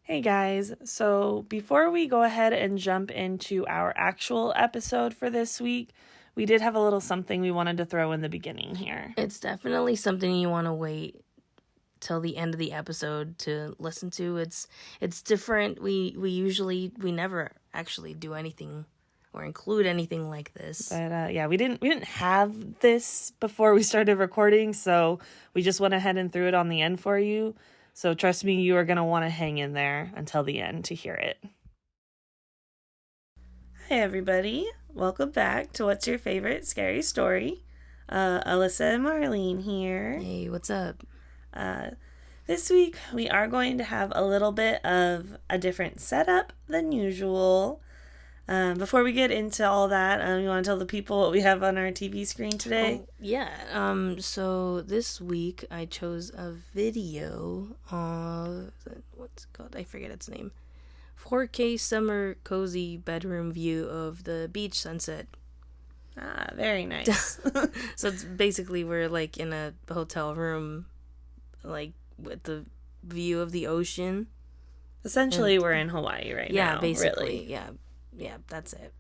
Hey guys, so before we go ahead and jump into our actual episode for this week, we did have a little something we wanted to throw in the beginning here. It's definitely something you want to wait till the end of the episode to listen to. It's different. We never actually do anything or include anything like this. But we didn't have this before we started recording, so we just went ahead and threw it on the end for you. So trust me, you are going to want to hang in there until the end to hear it. Hi everybody, welcome back to What's Your Favorite Scary Story? Alyssa and Marlene here. Hey, what's up? This week we are going to have a little bit of a different setup than usual. Before we get into all that, you want to tell the people what we have on our TV screen today? So this week I chose a video of, what's it called? I forget its name. 4K summer cozy bedroom view of the beach sunset. Ah, very nice. So it's basically we're like in a hotel room, like with the view of the ocean. Essentially, we're in Hawaii right now. Yeah, basically. Really. Yeah, that's it.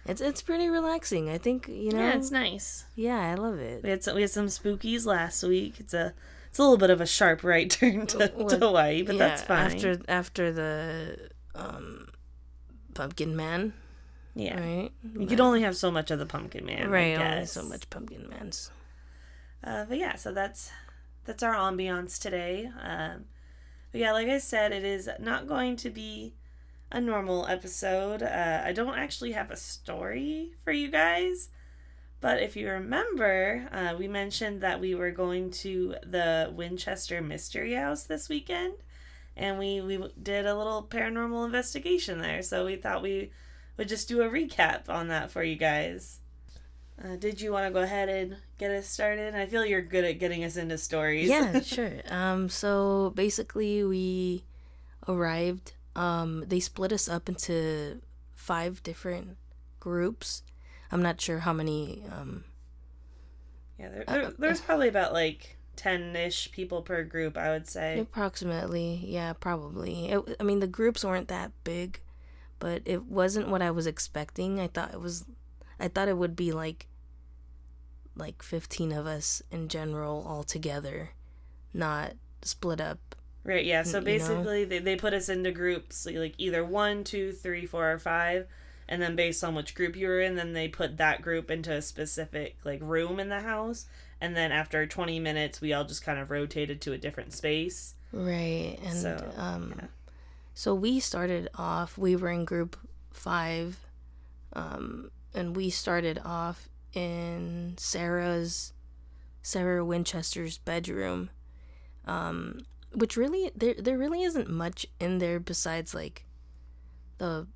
It's pretty relaxing. I think, Yeah, it's nice. Yeah, I love it. We had some spookies last week. It's a little bit of a sharp right turn to Hawaii, but that's fine. After the Pumpkin Man. Yeah. Right? You could only have so much of the Pumpkin Man, right, I guess. only so much Pumpkin Mans. But yeah, so that's our ambiance today. But yeah, like I said, it is not going to be a normal episode. I don't actually have a story for you guys, but if you remember, we mentioned that we were going to the Winchester Mystery House this weekend, and we did a little paranormal investigation there, so we thought we would just do a recap on that for you guys. Did you want to go ahead and get us started? I feel you're good at getting us into stories. Yeah, sure. So basically we arrived. They split us up into 5 different groups. I'm not sure how many. There's probably about like 10-ish people per group, I would say. Approximately, yeah, probably. The groups weren't that big, but it wasn't what I was expecting. I thought it would be like 15 of us in general all together, not split up. Right, yeah. So basically, they put us into groups, like either 1, 2, 3, 4, or 5, and then based on which group you were in, then they put that group into a specific like room in the house, and then after 20 minutes, we all just kind of rotated to a different space. Right, and yeah. So we started off. We were in group 5, and we started off in Sarah Winchester's bedroom. Which really, there really isn't much in there besides, like, the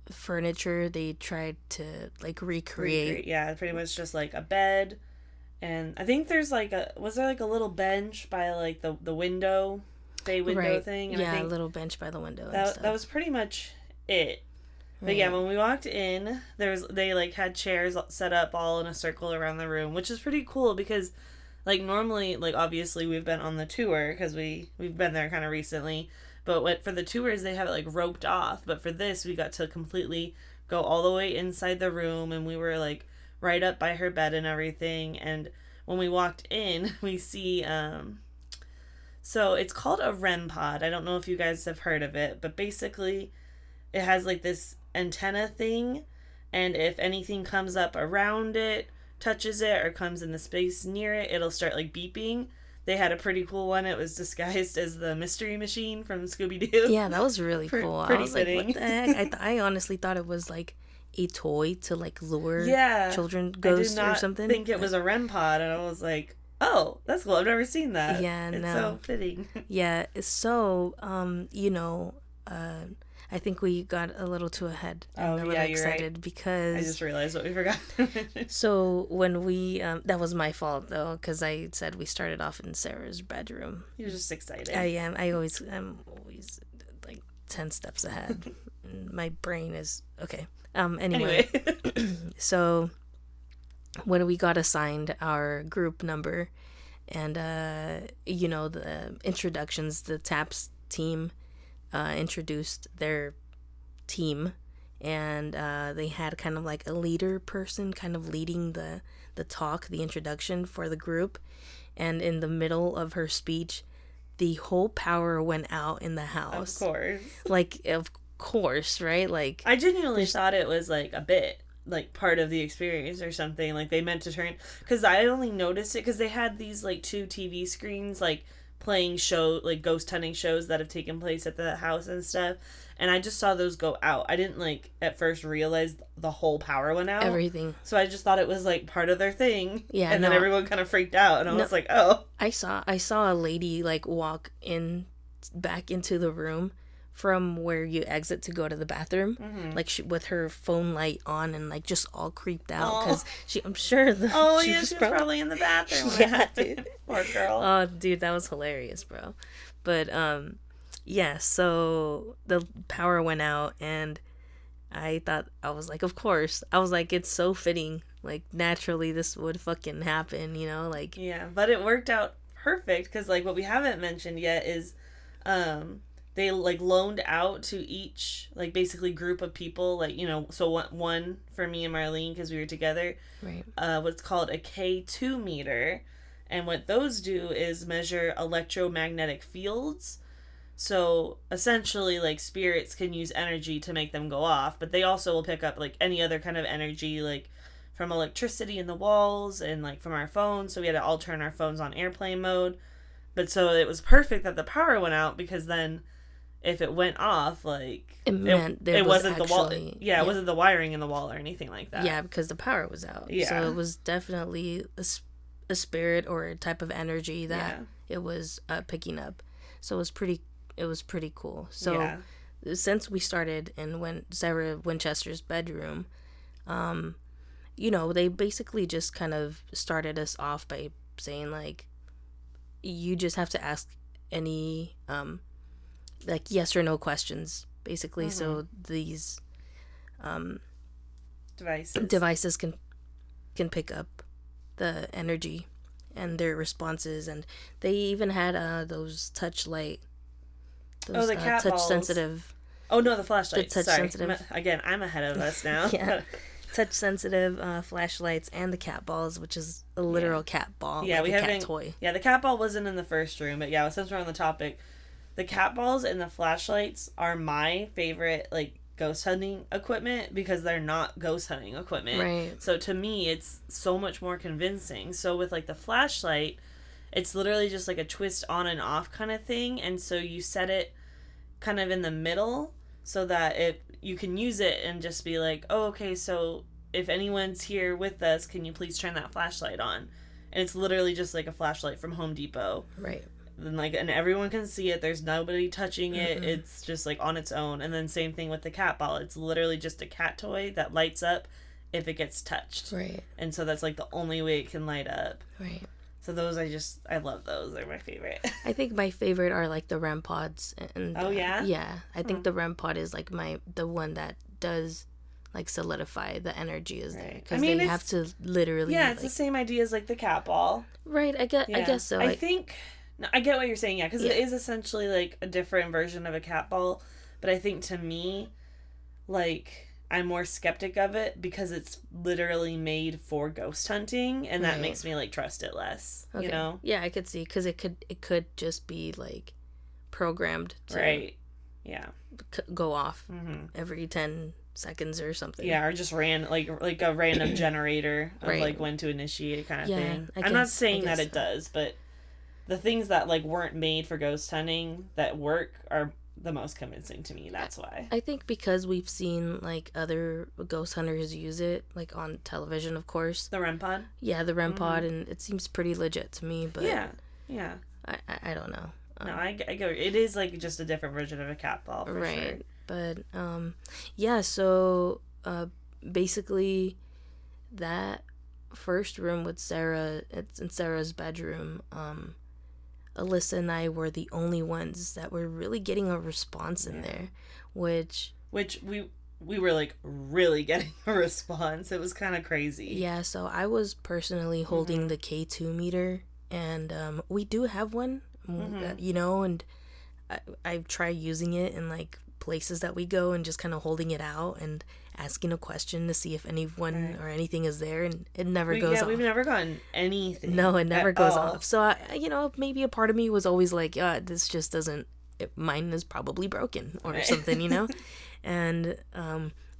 furniture they tried to, like, recreate. Yeah, pretty much just, like, a bed, and I think there's, like, was there, like, a little bench by, like, the window, bay window right. thing? And yeah, I think a little bench by the window that was pretty much it. Right. But yeah, when we walked in, they, like, had chairs set up all in a circle around the room, which is pretty cool because... Like, normally, like, obviously we've been on the tour because we've been there kind of recently. But for the tours, they have it, like, roped off. But for this, we got to completely go all the way inside the room. And we were, like, right up by her bed and everything. And when we walked in, we see... So it's called a REM pod. I don't know if you guys have heard of it. But basically, it has, like, this antenna thing. And if anything comes up around it... touches it or comes in the space near it, it'll start like beeping. They had a pretty cool one. It was disguised as the mystery machine from Scooby-Doo. Yeah, that was really cool. Pretty I was fitting. like, what the heck? I honestly thought it was like a toy to like lure children, ghosts or something. I did not think it was a REM pod, and I was like, oh, that's cool. I've never seen that. Yeah, it's so fitting. Yeah, so I think we got a little too ahead. I'm a little excited right. Because I just realized what we forgot. So when we that was my fault though, because I said we started off in Sarah's bedroom. You're just excited. I am. I'm always like 10 steps ahead. My brain is okay. Anyway. So when we got assigned our group number, and the introductions, the TAPS team introduced their team, and they had kind of like a leader person kind of leading the the introduction for the group. And in the middle of her speech, the whole power went out in the house. Of course. Like, of course, right? Like, I genuinely thought it was like a bit like part of the experience or something. Like they meant to turn, because I only noticed it because they had these like 2 TV screens like playing like ghost hunting shows that have taken place at the house and stuff, and I just saw those go out. I didn't like at first realize the whole power went out, everything. So I just thought it was like part of their thing. Yeah, and then everyone kind of freaked out, and I was like, oh. I saw a lady like walk back into the room from where you exit to go to the bathroom, like with her phone light on and like just all creeped out because I'm sure she was probably in the bathroom. Yeah, dude. Poor girl. Oh, dude, that was hilarious, bro. But yeah, so the power went out, and I was like, of course, I was like, it's so fitting, like naturally this would fucking happen, you know, like. Yeah, but it worked out perfect because like what we haven't mentioned yet is they like loaned out to each like basically group of people, like, you know, so one for me and Marlene because we were together, right? What's called a K2 meter, and what those do is measure electromagnetic fields. So essentially like spirits can use energy to make them go off, but they also will pick up like any other kind of energy, like from electricity in the walls and like from our phones. So we had to all turn our phones on airplane mode. But so it was perfect that the power went out, because then if it went off, like it meant it wasn't actually, the wall. Yeah, it wasn't the wiring in the wall or anything like that. Yeah, because the power was out. Yeah. So it was definitely a spirit or a type of energy that it was picking up. So it was pretty cool. So since we started in Sarah Winchester's bedroom, you know, they basically just kind of started us off by saying like, you just have to ask any like yes or no questions basically. Mm-hmm. So these devices can pick up the energy and their responses, and they even had those touch light, the cat touch balls. Sensitive. Oh no, the flashlights. The touch sensitive. I'm ahead of us now. Yeah. Touch sensitive flashlights and the cat balls, which is a literal cat ball. Yeah, like a cat toy. Yeah, the cat ball wasn't in the first room, but yeah, since we're on the topic, the cat balls and the flashlights are my favorite like ghost hunting equipment, because they're not ghost hunting equipment. Right. So to me, it's so much more convincing. So with like the flashlight, it's literally just like a twist on and off kind of thing, and so you set it kind of in the middle so that you can use it and just be like, oh, okay, so if anyone's here with us, can you please turn that flashlight on? And it's literally just like a flashlight from Home Depot. Right. And everyone can see it. There's nobody touching it. Mm-hmm. It's just like on its own. And then same thing with the cat ball. It's literally just a cat toy that lights up if it gets touched. Right. And so that's like the only way it can light up. Right. So those I love those. They're my favorite. I think my favorite are like the REM pods. And oh yeah? Yeah. I think the REM pod is like the one that does like solidify the energy is there. Because they have to literally. Yeah, it's the same idea as like the cat ball. Right. I guess so. I think. No, I get what you're saying, yeah, because it is essentially, like, a different version of a cat ball, but I think to me, like, I'm more skeptic of it because it's literally made for ghost hunting, and that makes me, like, trust it less, you know? Yeah, I could see, because it could just be, like, programmed to go off every 10 seconds or something. Yeah, or just like a random generator of, like, when to initiate kind of thing. I'm not saying that it does, but the things that like weren't made for ghost hunting that work are the most convincing to me. That's why. I think because we've seen like other ghost hunters use it, like on television, of course. The REM pod? Yeah, the REM pod, and it seems pretty legit to me, but yeah. I don't know. No, I get it is like just a different version of a cat ball for sure. But yeah, so basically that first room with Sarah, it's in Sarah's bedroom, Alyssa and I were the only ones that were really getting a response in there, which we were like really getting a response. It was kind of crazy. Yeah, so I was personally holding the K2 meter, and we do have one, you know, and I've tried using it in like places that we go and just kind of holding it out and asking a question to see if anyone or anything is there, and it never goes off. We've never gotten anything. No, it never goes all. off. So maybe a part of me was always like, this just doesn't. Mine is probably broken or something, And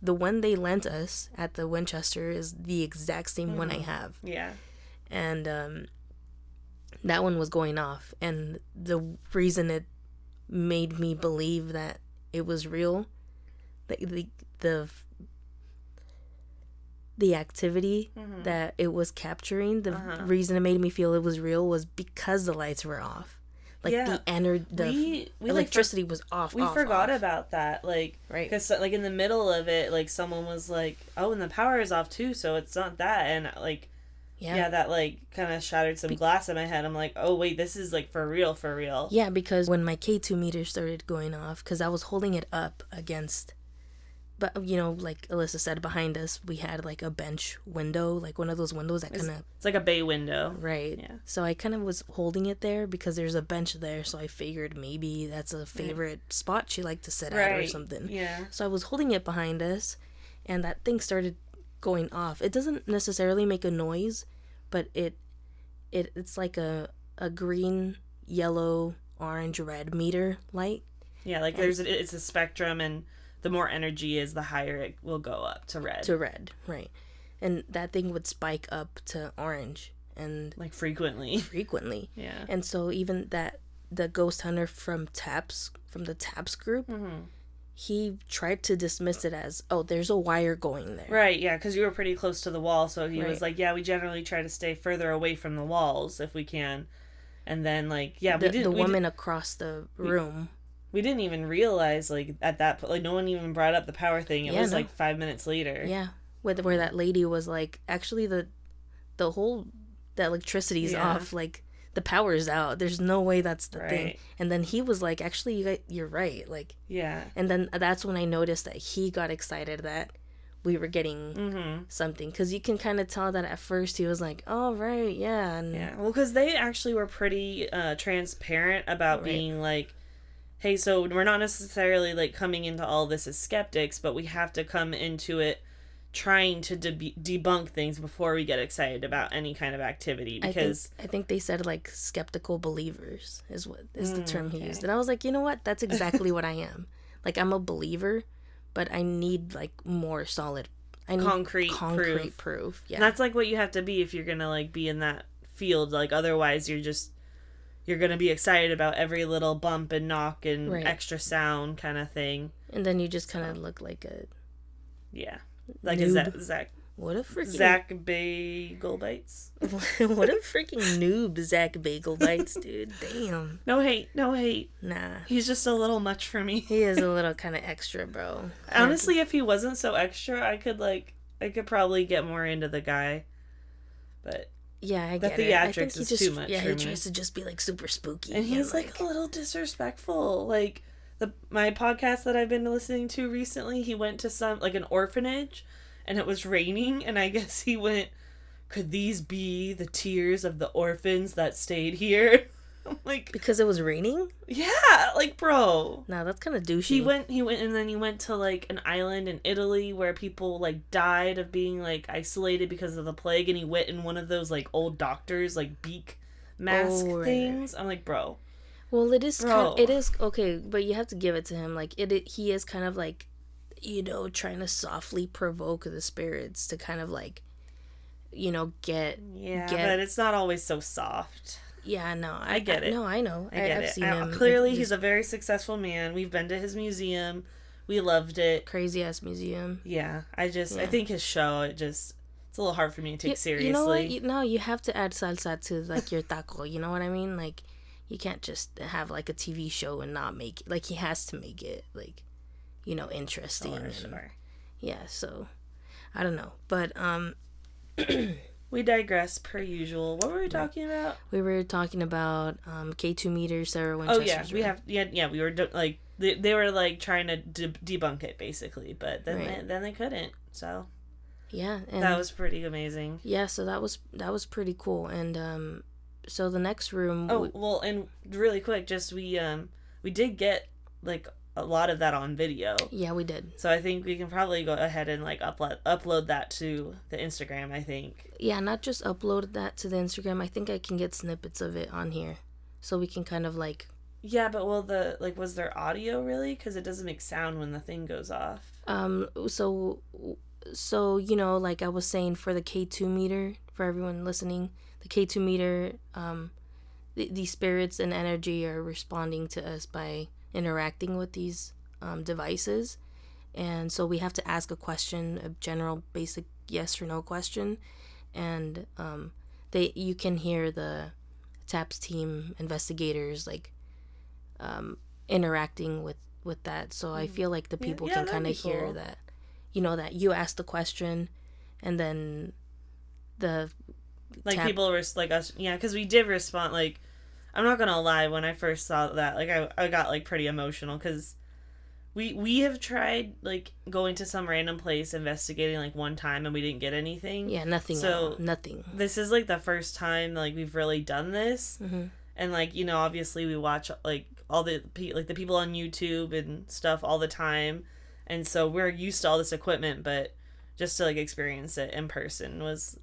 the one they lent us at the Winchester is the exact same one I have. Yeah. And that one was going off, and the reason it made me believe that it was real, the activity that it was capturing, the reason it made me feel it was real was because the lights were off. Like the electricity was off. We forgot about that, like, right? Because like in the middle of it, like someone was like, "Oh, and the power is off too, so it's not that." And like, that like kind of shattered some glass in my head. I'm like, "Oh wait, this is like for real, for real." Yeah, because when my K2 meter started going off, because I was holding it up against. But, like Alyssa said, behind us, we had, like, a bench window, like one of those windows that kind of... It's like a bay window. Right. Yeah. So I kind of was holding it there because there's a bench there, so I figured maybe that's a favorite spot she liked to sit at or something. Yeah. So I was holding it behind us, and that thing started going off. It doesn't necessarily make a noise, but it's like a green, yellow, orange, red meter light. Yeah, like it's a spectrum, and... the more energy is, the higher it will go up to red. To red, right. And that thing would spike up to orange. And like frequently. Yeah. And so even the ghost hunter from the TAPS group, he tried to dismiss it as, oh, there's a wire going there. Right, yeah, because you were pretty close to the wall, so he was like, yeah, we generally try to stay further away from the walls if we can. And then, like, yeah, the woman across the room... We didn't even realize, like, at that point, like, no one even brought up the power thing. It was, like, 5 minutes later. Yeah. Where that lady was like, actually, the electricity's off. Like, the power's out. There's no way that's the thing. And then he was like, actually, you're right. Like, yeah. And then that's when I noticed that he got excited that we were getting something. Because you can kind of tell that at first he was like, oh, right, yeah. And yeah. Well, because they actually were pretty transparent about being like, hey, so we're not necessarily, like, coming into all this as skeptics, but we have to come into it trying to debunk things before we get excited about any kind of activity, because... I think they said, like, skeptical believers is the term he used. And I was like, you know what? That's exactly what I am. Like, I'm a believer, but I need, like, more solid... concrete proof. Yeah. And that's, like, what you have to be if you're gonna, like, be in that field. Like, otherwise you're going to be excited about every little bump and knock and extra sound kind of thing. And then you just kind of look like a... Yeah. Like noob. a Zach... What a freaking... Zach Bagel Bites. What a freaking noob, Zach Bagel Bites, dude. Damn. No hate. Nah. He's just a little much for me. He is a little kind of extra, bro. Honestly, if he wasn't so extra, I could probably get more into the guy. But... Yeah, I get it. The theatrics is too much for me. Yeah, he tries to just be, like, super spooky. And he's, like, a little disrespectful. Like, my podcast that I've been listening to recently, he went to an orphanage, and it was raining, and I guess he went, could these be the tears of the orphans that stayed here? I'm like... Because it was raining? Yeah, like, bro. Nah, that's kind of douchey. He went to, like, an island in Italy where people, like, died of being, like, isolated because of the plague, and he went in one of those, like, old doctors, like, beak mask things. I'm like, bro. Well, it is okay, but you have to give it to him. Like, he is kind of, like, trying to softly provoke the spirits to kind of, like, get... Yeah, but it's not always so soft. Yeah, no, I get it. No, I know. I've seen him. Clearly, he's a very successful man. We've been to his museum. We loved it. Crazy ass museum. Yeah, I think his show, it's a little hard for me to take seriously. You know what? No, you have to add salsa to, like, your taco. You know what I mean? Like, you can't just have, like, a TV show and not make it. Like, he has to make it, like, interesting. Sure. Yeah, so I don't know, but we digress per usual. What were we talking about? We were talking about K2 meters, Sarah Winchester's room. We were like they were like trying to debunk it basically, but then they couldn't. So yeah, and that was pretty amazing. Yeah, so that was pretty cool. And so the next room. And really quick, just we did get like a lot of that on video. Yeah, we did. So I think we can probably go ahead and like upload that to the Instagram, I think. Yeah, not just upload that to the Instagram. I think I can get snippets of it on here, so we can kind of like. Yeah, but was there audio really? Because it doesn't make sound when the thing goes off. So you know, like I was saying, for the K2 meter, for everyone listening, the K2 meter, the spirits and energy are responding to us by interacting with these devices, and so we have to ask a question, a general basic yes or no question, and you can hear the TAPS team investigators like interacting with that. So I feel like the people can kind of hear that, you know, that you asked the question, and then the like people were like us, yeah, because we did respond. Like, I'm not gonna lie, when I first saw that, like I got like pretty emotional because we have tried like going to some random place investigating like one time and we didn't get anything. Yeah, nothing. So nothing. This is like the first time like we've really done this, and like, you know, obviously we watch like all the people on YouTube and stuff all the time, and so we're used to all this equipment, but just to like experience it in person was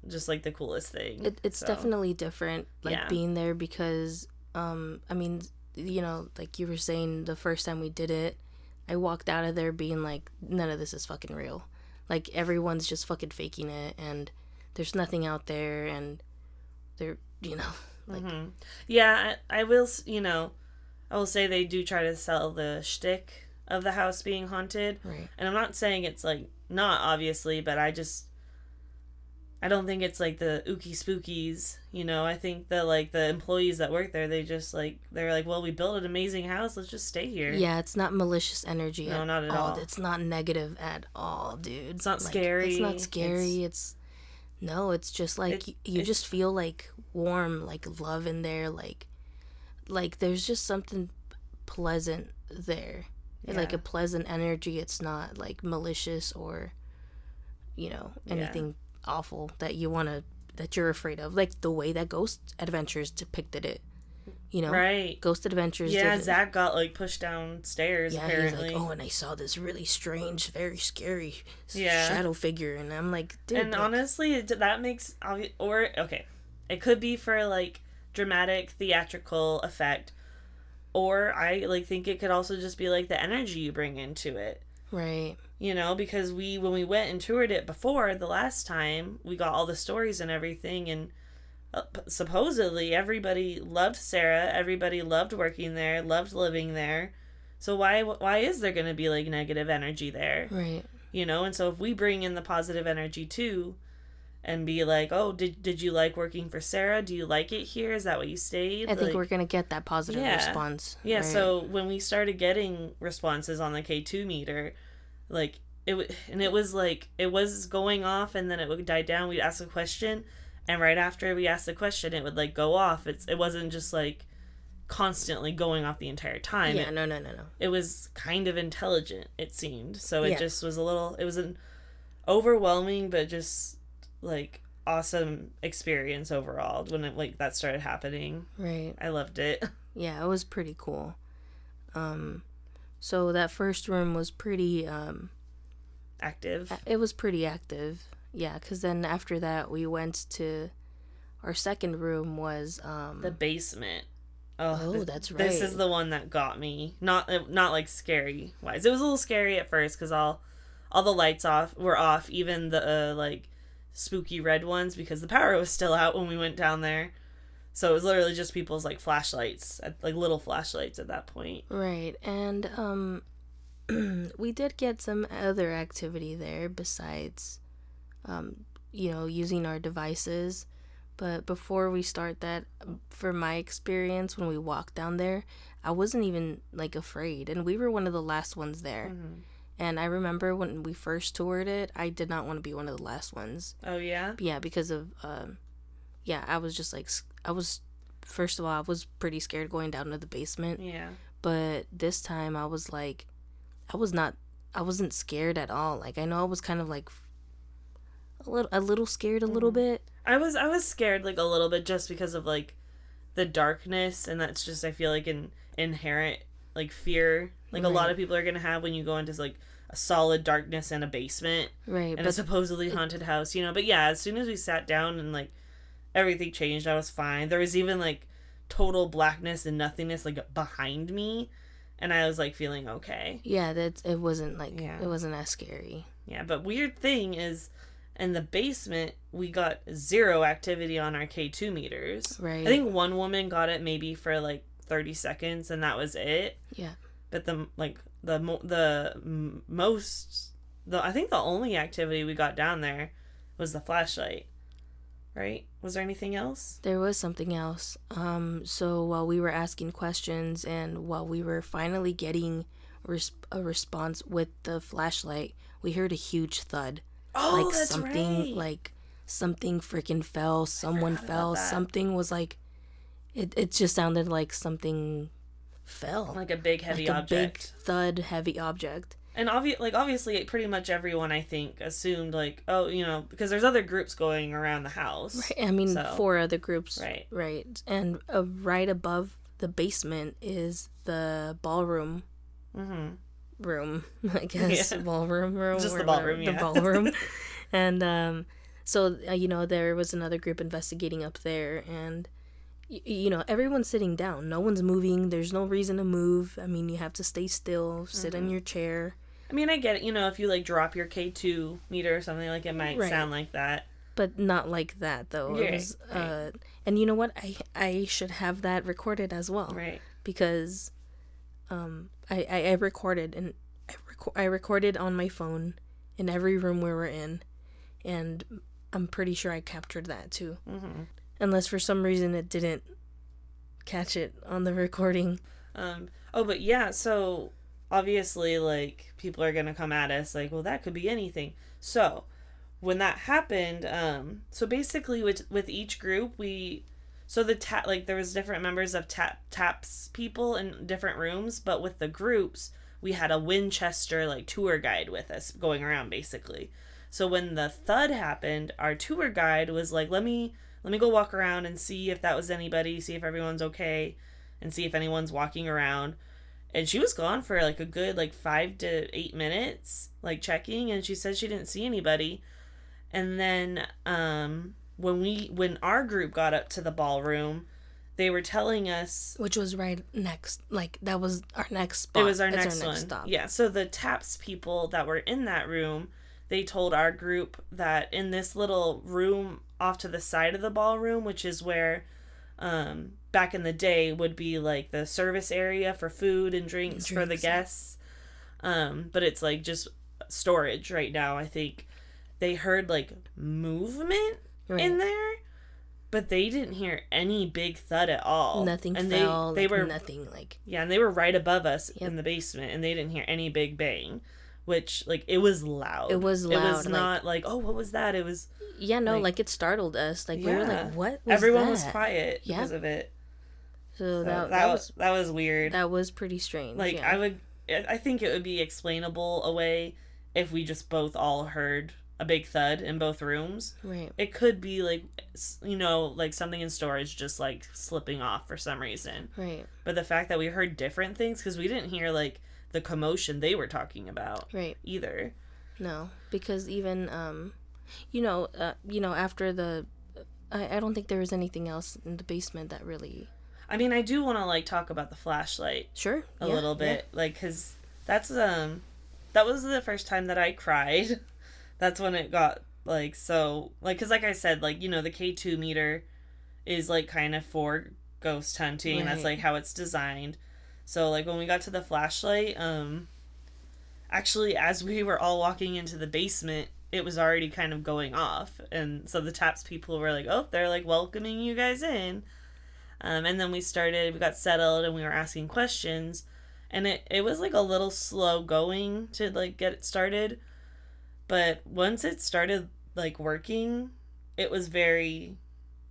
just like the coolest thing. It's definitely different, like being there, because I mean, you know, like you were saying, the first time we did it, I walked out of there being like, none of this is fucking real. Like, everyone's just fucking faking it, and there's nothing out there, and they're, you know, like. Yeah, I will, you know, I will say they do try to sell the shtick of the house being haunted. Right. And I'm not saying it's like not, obviously, but I don't think it's like the ooky spookies, you know. I think that like the employees that work there, they're like, well, we built an amazing house, let's just stay here. Yeah, it's not malicious energy. No, not at all. It's not negative at all, dude. It's not scary. It's not scary. It's just like you just feel like warm, like love in there, like there's just something pleasant there. Yeah. Like a pleasant energy. It's not like malicious or, you know, anything awful that you're afraid of, like the way that Ghost Adventures depicted it, you know. Right. Ghost Adventures. Yeah, Zach got like pushed downstairs. Yeah, apparently. He's like, oh, and I saw this really strange, very scary shadow figure, and I'm like, dude. And like, honestly, that makes it could be for like dramatic theatrical effect, or I like think it could also just be like the energy you bring into it. Right. You know, because when we went and toured it before the last time, we got all the stories and everything, and supposedly everybody loved Sarah, everybody loved working there, loved living there. So why is there going to be like negative energy there? Right. You know, and so if we bring in the positive energy too, and be like, oh, did you like working for Sarah? Do you like it here? Is that what you stayed? I think we're going to get that positive response. Yeah, right? So when we started getting responses on the K2 meter, like it was going off, and then it would die down. We'd ask a question, and right after we asked the question, it would like go off. It wasn't just like constantly going off the entire time. Yeah, no. It was kind of intelligent, it seemed. So it just was it was an overwhelming, but just like awesome experience overall when that started happening. Right. I loved it. Yeah, it was pretty cool. So that first room was pretty active. It was pretty active. Yeah, because then after that we went to our second room was the basement. Oh, that's right. This is the one that got me. Not like scary wise. It was a little scary at first because all the lights were off, even the like spooky red ones, because the power was still out when we went down there. So it was literally just people's like flashlights, like little flashlights at that point. Right. And we did get some other activity there besides you know, using our devices. But before we start that, for my experience, when we walked down there, I wasn't even like afraid, and we were one of the last ones there. Mm-hmm. And I remember when we first toured it, I did not want to be one of the last ones. Oh, yeah? Yeah, because of, I was just like, first of all, I was pretty scared going down to the basement. Yeah. But this time I was like, I wasn't scared at all. Like, I know I was kind of like a little scared a little bit. I was scared like a little bit just because of like the darkness, and that's just, I feel like in inherent like fear like a lot of people are gonna have when you go into like a solid darkness in a basement, right? And a supposedly haunted house, you know. But yeah, as soon as we sat down and like everything changed, I was fine. There was even like total blackness and nothingness like behind me, and I was like feeling okay. Yeah, it wasn't like it wasn't as scary. Yeah, but weird thing is, in the basement we got 0 activity on our K2 meters. Right. I think one woman got it maybe for like 30 seconds, and that was it. Yeah. But I think the only activity we got down there was the flashlight. Right? Was there anything else? There was something else. So while we were asking questions and while we were finally getting a response with the flashlight, we heard a huge thud. Oh, like that's something, right. Like something freaking fell. Someone fell. Something was like, it just sounded like something fell. Like a big heavy object. Like a big thud, heavy object. And obviously, pretty much everyone, I think, assumed, like, oh, you know, because there's other groups going around the house. Right. I mean, 4 other groups. Right. Right. And right above the basement is the ballroom room, I guess. Yeah. Ballroom room. Just the ballroom, The ballroom. And so, you know, there was another group investigating up there, and you know, everyone's sitting down. No one's moving. There's no reason to move. I mean, you have to stay still, sit in your chair. I mean, I get it. You know, if you, like, drop your K2 meter or something, like, it might sound like that. But not like that, though. Yeah, it was, and you know what? I should have that recorded as well. Right. Because I recorded, and I recorded on my phone in every room we were in. And I'm pretty sure I captured that, too. Mm-hmm. Unless for some reason it didn't catch it on the recording. But yeah, so obviously, like, people are gonna come at us like, well, that could be anything. So when that happened, so basically with each group, there was different members of TAPS people in different rooms, but with the groups, we had a Winchester, like, tour guide with us going around, basically. So when the thud happened, our tour guide was like, let me go walk around and see if that was anybody, see if everyone's okay, and see if anyone's walking around. And she was gone for like a good like 5 to 8 minutes, like checking, and she said she didn't see anybody. And then when our group got up to the ballroom, they were telling us, which was right next, like that was our next spot. It was our next stop. Yeah, so the TAPS people that were in that room, they told our group that in this little room off to the side of the ballroom, which is where back in the day would be like the service area for food and drinks for the guests, but it's like just storage right now. I think they heard like movement in there, but they didn't hear any big thud at all. Nothing and fell. They were nothing like. Yeah, and they were right above us in the basement, and they didn't hear any big bang. Which, like, it was loud. It was loud. It was not like, oh, what was that? It was... Yeah, no, like it startled us. Like, we were like, what was Everyone that? was quiet because of it. So that was weird. That was pretty strange. Like, I think it would be explainable away if we just both all heard a big thud in both rooms. Right. It could be, like, you know, like something in storage just, like, slipping off for some reason. Right. But the fact that we heard different things, because we didn't hear, like, the commotion they were talking about either. No, because even after the I don't think there was anything else in the basement that really... I mean, I do want to like talk about the flashlight a little bit, like, because that was the first time that I cried. That's when it got like, so like, because like I said, like, you know, the K2 meter is like kind of for ghost hunting. That's like how it's designed. So, like, when we got to the flashlight, actually, as we were all walking into the basement, it was already kind of going off. And so the TAPS people were like, oh, they're, like, welcoming you guys in. And then we got settled, and we were asking questions. And it was, like, a little slow going to, like, get it started. But once it started, like, working, it was very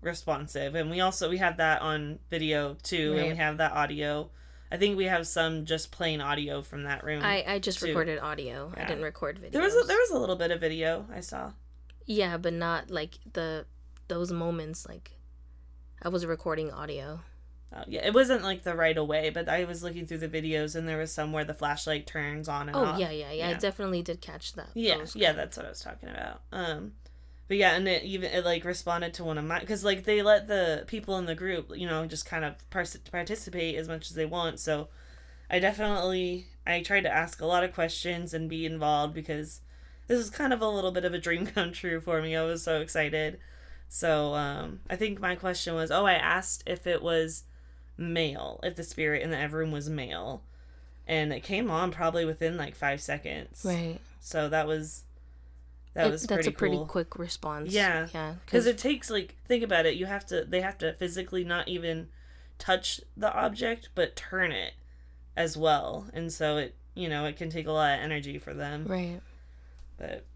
responsive. And we have that on video, too, and we have that audio. I think we have some just plain audio from that room. I just recorded audio. Yeah. I didn't record video. There was a little bit of video I saw. Yeah, but not like those moments. Like, I was recording audio. Yeah, it wasn't like the right away, but I was looking through the videos and there was some where the flashlight turns on and off. Yeah. I definitely did catch that. Yeah, that's what I was talking about. But yeah, and it like responded to one of my, because like they let the people in the group, just kind of participate as much as they want. So I tried to ask a lot of questions and be involved because this was kind of a little bit of a dream come true for me. I was so excited. So I think my question was, I asked if it was male, if the spirit in the room was male, and it came on probably within like 5 seconds. Right. So that's a pretty quick response. Yeah. Because it takes, like, think about it, they have to physically not even touch the object, but turn it as well. And so it can take a lot of energy for them. Right. But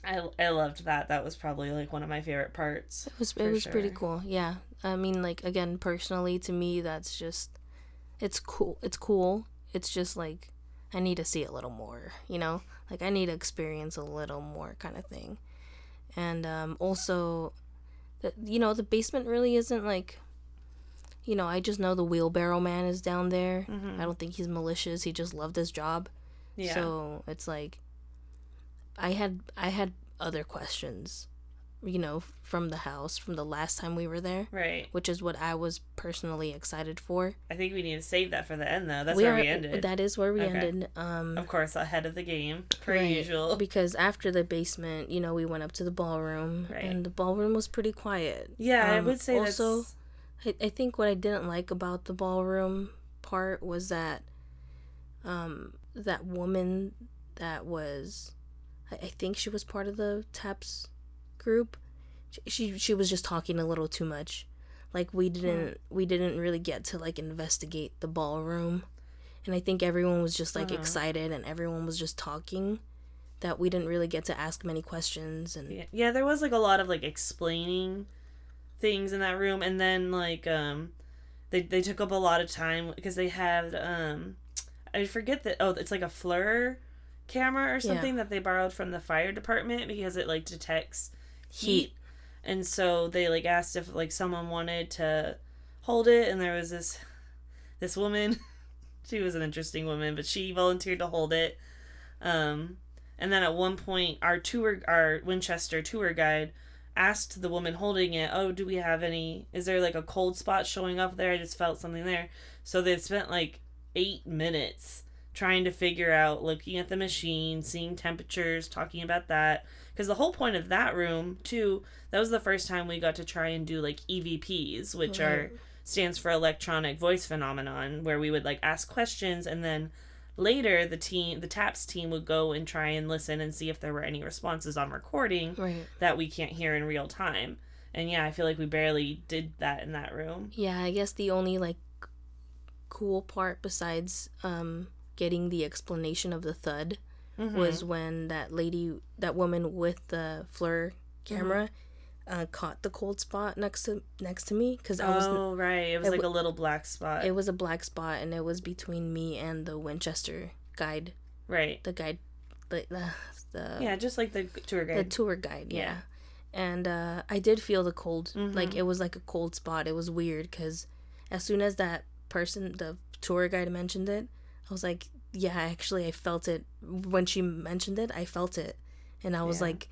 I loved that. That was probably like one of my favorite parts. It was pretty cool. Yeah. I mean, like, again, personally, to me, that's just, it's cool. It's cool. It's just like, I need to see a little more, like I need to experience a little more kind of thing. And also, the basement really isn't like, I just know the wheelbarrow man is down there. I don't think he's malicious. He just loved his job. Yeah. So it's like, I had other questions, from the house, from the last time we were there. Right. Which is what I was personally excited for. I think we need to save that for the end, though. That's where we ended. That is where we ended. Of course, ahead of the game, per usual. Because after the basement, we went up to the ballroom. Right. And the ballroom was pretty quiet. Yeah, I would say also, I think what I didn't like about the ballroom part was that that woman that was, I think she was part of the TAPS group. She was just talking a little too much. Like we didn't really get to like investigate the ballroom, and I think everyone was just like excited and everyone was just talking, that we didn't really get to ask many questions. And yeah, there was like a lot of like explaining things in that room, and then like they took up a lot of time because they had I forget that it's like a FLIR camera or something that they borrowed from the fire department because it like detects heat. And so they like asked if like someone wanted to hold it, and there was this woman. She was an interesting woman, but she volunteered to hold it. And then at one point our Winchester tour guide asked the woman holding it, do we have is there like a cold spot showing up there? I just felt something there. So they spent like 8 minutes trying to figure out, looking at the machine, seeing temperatures, talking about that. Because the whole point of that room, too, that was the first time we got to try and do, like, EVPs, which stands for electronic voice phenomenon, where we would, like, ask questions, and then later the TAPS team would go and try and listen and see if there were any responses on recording that we can't hear in real time. And, yeah, I feel like we barely did that in that room. Yeah, I guess the only, like, cool part besides getting the explanation of the thud was when that woman with the FLIR camera caught the cold spot next to me, because it was like a little black spot. It was a black spot, and it was between me and the Winchester guide. Right. The guide, just like the tour guide. The tour guide, yeah. And I did feel the cold, like it was like a cold spot. It was weird because as soon as that person, the tour guide, mentioned it, I was like, yeah, actually I felt it. When she mentioned it, I felt it. And I was like,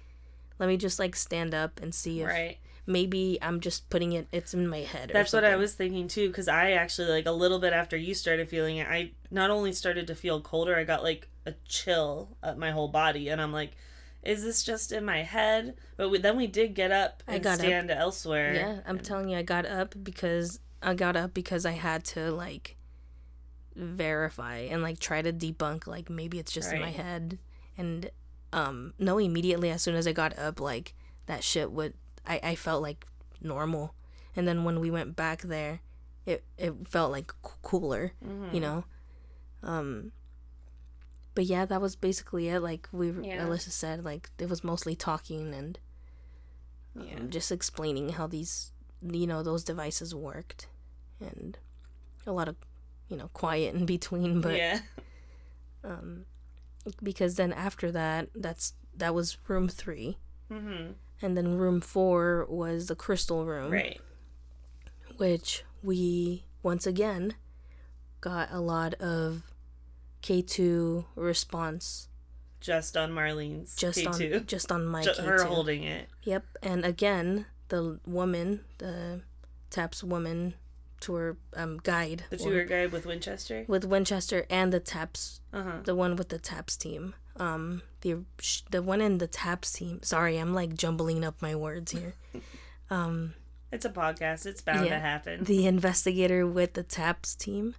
let me just like stand up and see if maybe I'm just putting it's in my head. That's what I was thinking too, because I actually, like, a little bit after you started feeling it, I not only started to feel colder, I got like a chill up my whole body, and I'm like, is this just in my head? But then we did get up and stand elsewhere. Yeah, I'm telling you, I got up because I had to like verify and like try to debunk, like, maybe it's just in my head. And no, immediately as soon as I got up, like, that shit I felt like normal. And then when we went back there, it felt like cooler, but yeah, that was basically it. Like Alyssa said, like, it was mostly talking and just explaining how these those devices worked, and a lot of quiet in between, but because then after that was room 3, and then room 4 was the crystal room, right? Which we once again, got a lot of K2 response. Just on Marlene's K2. Just on my Just K2. Her holding it. Yep. And again, the woman, the TAPS woman tour guide. The tour guide with Winchester? With Winchester and the TAPS, the one with the TAPS team. The one in the TAPS team. Sorry, I'm like jumbling up my words here. It's a podcast. It's bound to happen. The investigator with the TAPS team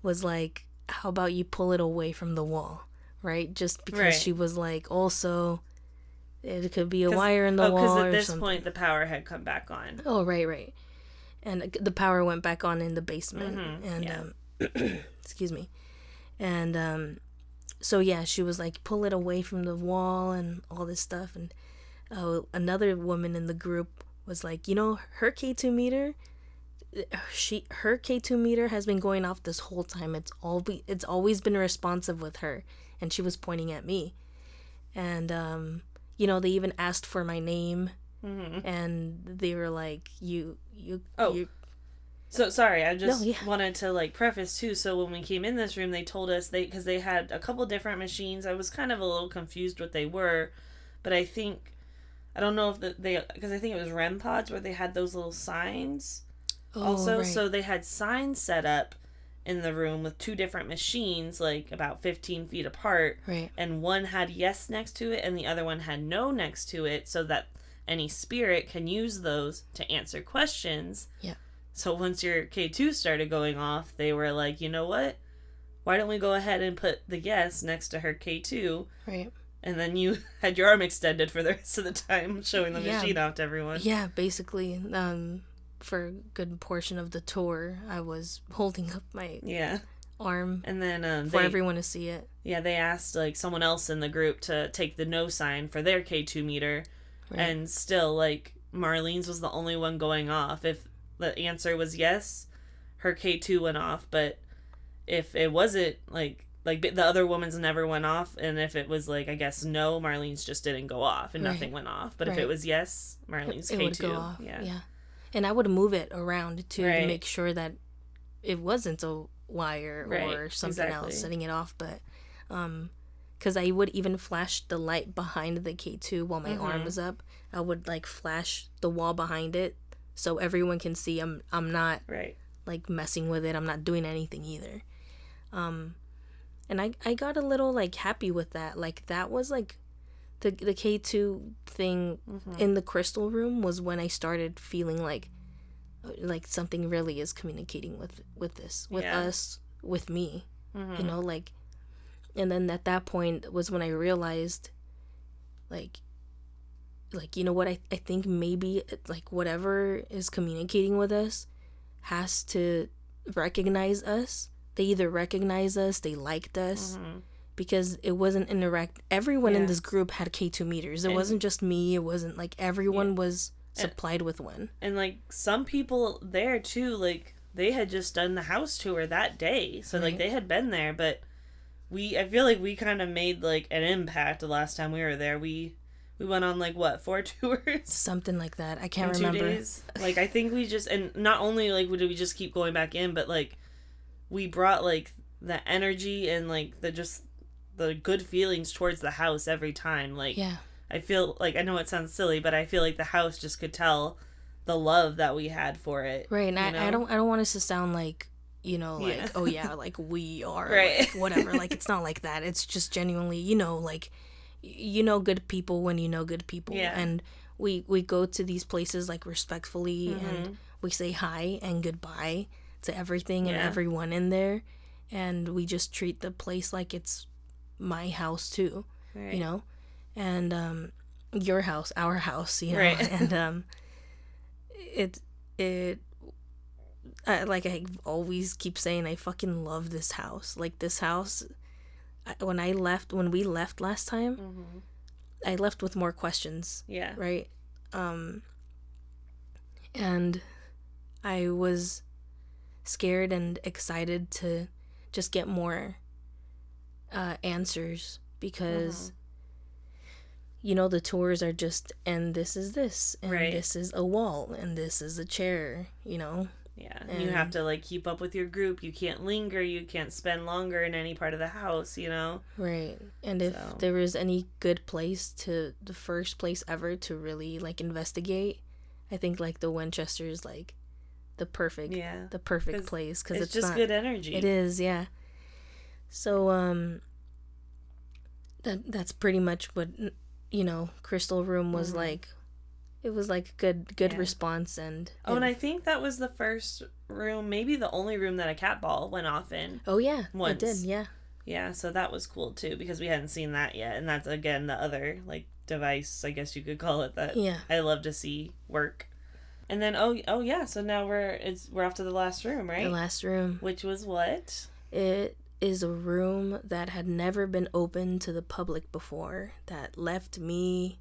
was like, how about you pull it away from the wall, right? Just because she was like, also, it could be a wire in the wall or something. Because at this point, the power had come back on. Oh, right. And the power went back on in the basement. Excuse me. And so, yeah, she was like, pull it away from the wall and all this stuff. And another woman in the group was like, her K2 meter, her K2 meter has been going off this whole time. It's always been responsive with her. And she was pointing at me. And, they even asked for my name. And they were like, So sorry, I just wanted to like preface too. So when we came in this room, they told us because they had a couple different machines. I was kind of a little confused what they were, but I don't know if because I think it was REM pods where they had those little signs. Also, so they had signs set up in the room with two different machines, like about 15 feet apart. Right. And one had yes next to it, and the other one had no next to it, so that any spirit can use those to answer questions. Yeah. So once your K2 started going off, they were like, you know what? Why don't we go ahead and put the yes next to her K2? Right. And then you had your arm extended for the rest of the time, showing the machine off to everyone. Yeah, basically. For a good portion of the tour, I was holding up my arm. And then for everyone to see it. Yeah, they asked like someone else in the group to take the no sign for their K2 meter. Right. And still, like, Marlene's was the only one going off. If the answer was yes, her K2 went off. But if it wasn't, like the other woman's never went off. And if it was, like, I guess no, Marlene's just didn't go off. And nothing went off. But if it was yes, Marlene's K2. It would go off. Yeah. And I would move it around, too, to make sure that it wasn't a wire or something else setting it off. But, because I would even flash the light behind the K2 while my arm was up. I would, like, flash the wall behind it so everyone can see I'm not, like, messing with it. I'm not doing anything either. And I got a little, like, happy with that. Like, that was, like, the K2 thing in the crystal room was when I started feeling like something really is communicating with us, with me. Like... And then at that point was when I realized, like you know what, I think maybe, like, whatever is communicating with us has to recognize us. They either recognize us, they liked us, because it wasn't everyone in this group had K2 meters. It wasn't just me. It wasn't, like, everyone was supplied with one. And, like, some people there, too, like, they had just done the house tour that day. So, like, they had been there, but... I feel like we kind of made, like, an impact the last time we were there. We went on, like, 4 tours? Something like that. I can't remember. 2 days. Like, I think we just... And not only, like, did we just keep going back in, but, like, we brought, like, the energy and, like, the good feelings towards the house every time. Like, I feel... Like, I know it sounds silly, but I feel like the house just could tell the love that we had for it. Right, and I don't want us to sound like... like, oh yeah, like, we are, like, whatever, like, it's not like that. It's just genuinely, like, good people when you know good people. And we go to these places, like, respectfully, and we say hi and goodbye to everything and everyone in there, and we just treat the place like it's my house too, and your house, our house, and it like I always keep saying, I fucking love this house. Like, this house, when we left last time, I left with more questions. Yeah. Right? And I was scared and excited to just get more answers because, the tours are just, and this is this, and this is a wall, and this is a chair, Yeah, and you have to, like, keep up with your group. You can't linger. You can't spend longer in any part of the house, you know? Right. And if there was any good place the first place ever to really, like, investigate, I think, like, the Winchester is, like, the perfect place. Cause it's just good energy. It is, yeah. So, that's pretty much what, you know, Crystal Room was like. It was like good response and and I think that was the first room, maybe the only room that a cat ball went off in. Oh yeah, once. It did, yeah. Yeah, so that was cool too because we hadn't seen that yet, and that's again the other like device, I guess you could call it, that I love to see work. And then oh yeah, so now we're off to the last room, right? The last room, which was what? It is a room that had never been open to the public before, that left me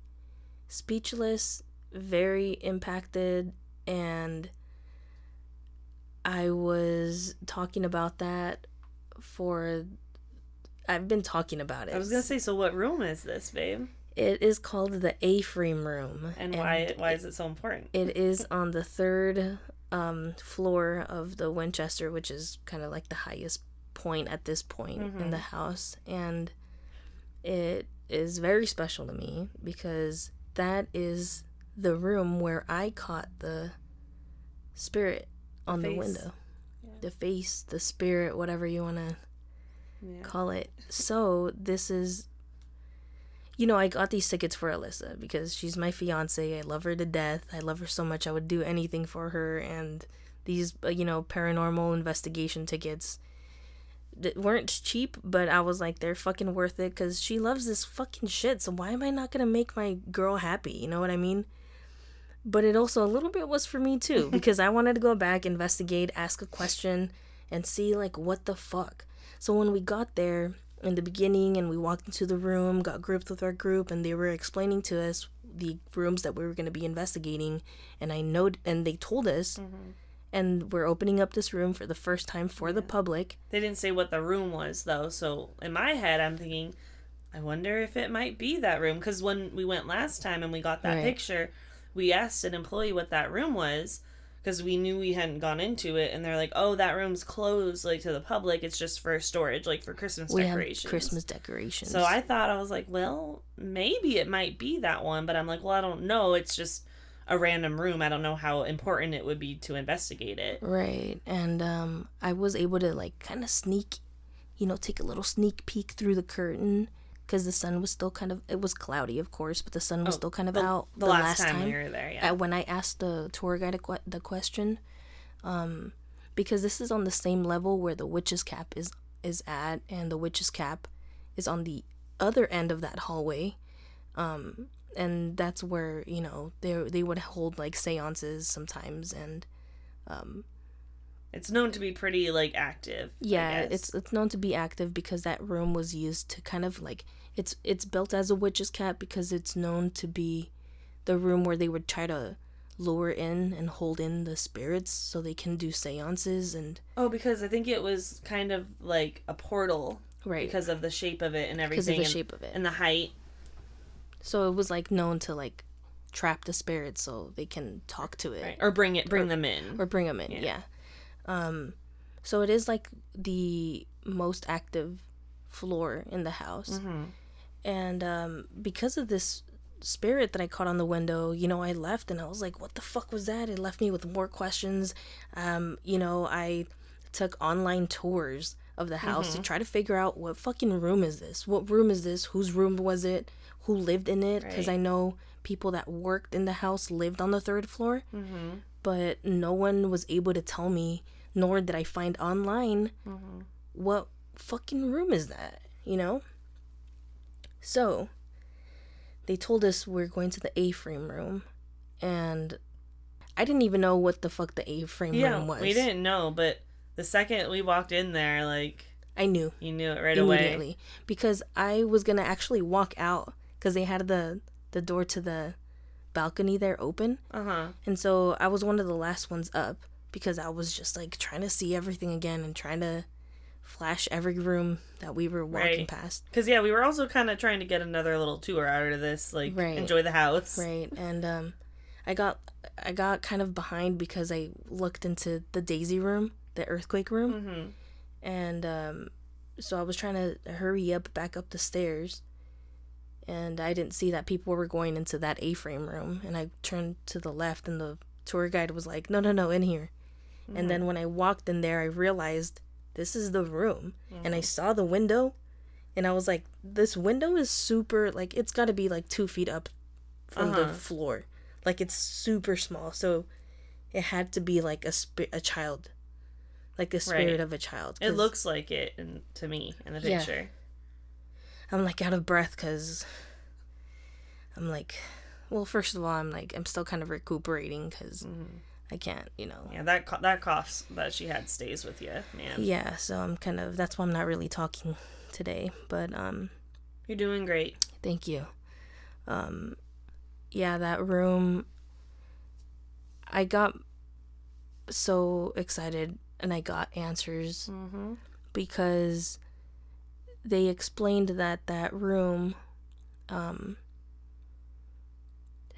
speechless, very impacted, and I was talking about that I've been talking about it. I was gonna say, so what room is this, babe? It is called the A-frame room. And why is it so important? It is on the third floor of the Winchester, which is kind of like the highest point at this point in the house, and it is very special to me because that is the room where I caught the spirit on the window. Yeah. The face, the spirit, whatever you want to call it. So this is, you know, I got these tickets for Alyssa because she's my fiance. I love her to death. I love her so much. I would do anything for her. And these, you know, paranormal investigation tickets weren't cheap, but I was like, they're fucking worth it because she loves this fucking shit. So why am I not going to make my girl happy? You know what I mean? But it also a little bit was for me too, because I wanted to go back, investigate, ask a question, and see like what the fuck. So when we got there in the beginning and we walked into the room, got grouped with our group, and they were explaining to us the rooms that we were going to be investigating, and they told us, and we're opening up this room for the first time for the public. They didn't say what the room was though, so in my head I'm thinking, I wonder if it might be that room, because when we went last time and we got that picture, we asked an employee what that room was because we knew we hadn't gone into it, and they're like, oh, that room's closed like to the public, it's just for storage, like for Christmas decorations. Have Christmas decorations. So I was like, well, maybe it might be that one, but I'm like, well, I don't know, it's just a random room. I don't know how important it would be to investigate it. Right. And I was able to like kind of sneak, you know, take a little sneak peek through the curtain because the sun was still kind of, it was cloudy, of course, but the sun was still kind of out. The last time we were there, yeah. When I asked the tour guide the question, because this is on the same level where the witch's cap is at, and the witch's cap is on the other end of that hallway. And that's where, you know, they would hold like seances sometimes, and it's known to be pretty like active. Yeah, it's known to be active because that room was used to kind of like, it's built as a witch's cap because it's known to be the room where they would try to lure in and hold in the spirits so they can do seances. And because I think it was kind of like a portal, right? Because of the shape of it and everything. Because of the shape of it and the height. So it was like known to like trap the spirits so they can talk to it, right. Or bring them in. Yeah. So it is like the most active floor in the house. And because of this spirit that I caught on the window, you know, I left and I was like, what the fuck was that? It left me with more questions. You know, I took online tours of the house to try to figure out what fucking room is this? What room is this? Whose room was it? Who lived in it? Because I know people that worked in the house lived on the third floor, but no one was able to tell me, nor did I find online what fucking room is that, you know? So they told us we're going to the A-frame room, and I didn't even know what the fuck the A-frame room was. We didn't know, but the second we walked in there, like, I knew. You knew it right immediately away. Because I was gonna actually walk out because they had the door to the balcony there open. And so I was one of the last ones up because I was just like trying to see everything again and trying to flash every room that we were walking past. Because we were also kind of trying to get another little tour out of this, like enjoy the house. Right. And I got kind of behind because I looked into the Daisy room, the earthquake room. Mm-hmm. And so I was trying to hurry up back up the stairs, and I didn't see that people were going into that A-frame room, and I turned to the left, and the tour guide was like, no, in here. Mm-hmm. And then when I walked in there, I realized this is the room. Mm-hmm. And I saw the window, and I was like, this window is super, like, it's got to be like 2 feet up from the floor. Like, it's super small, so it had to be like a child. Like the spirit of a child. It looks like it to me in the picture. Yeah. I'm like out of breath because I'm like, well, first of all, I'm still kind of recuperating because I can't, Yeah, that cough that she had stays with you, man. Yeah, so I'm kind of, that's why I'm not really talking today, but you're doing great. Thank you. Yeah, that room, I got so excited. And I got answers because they explained that room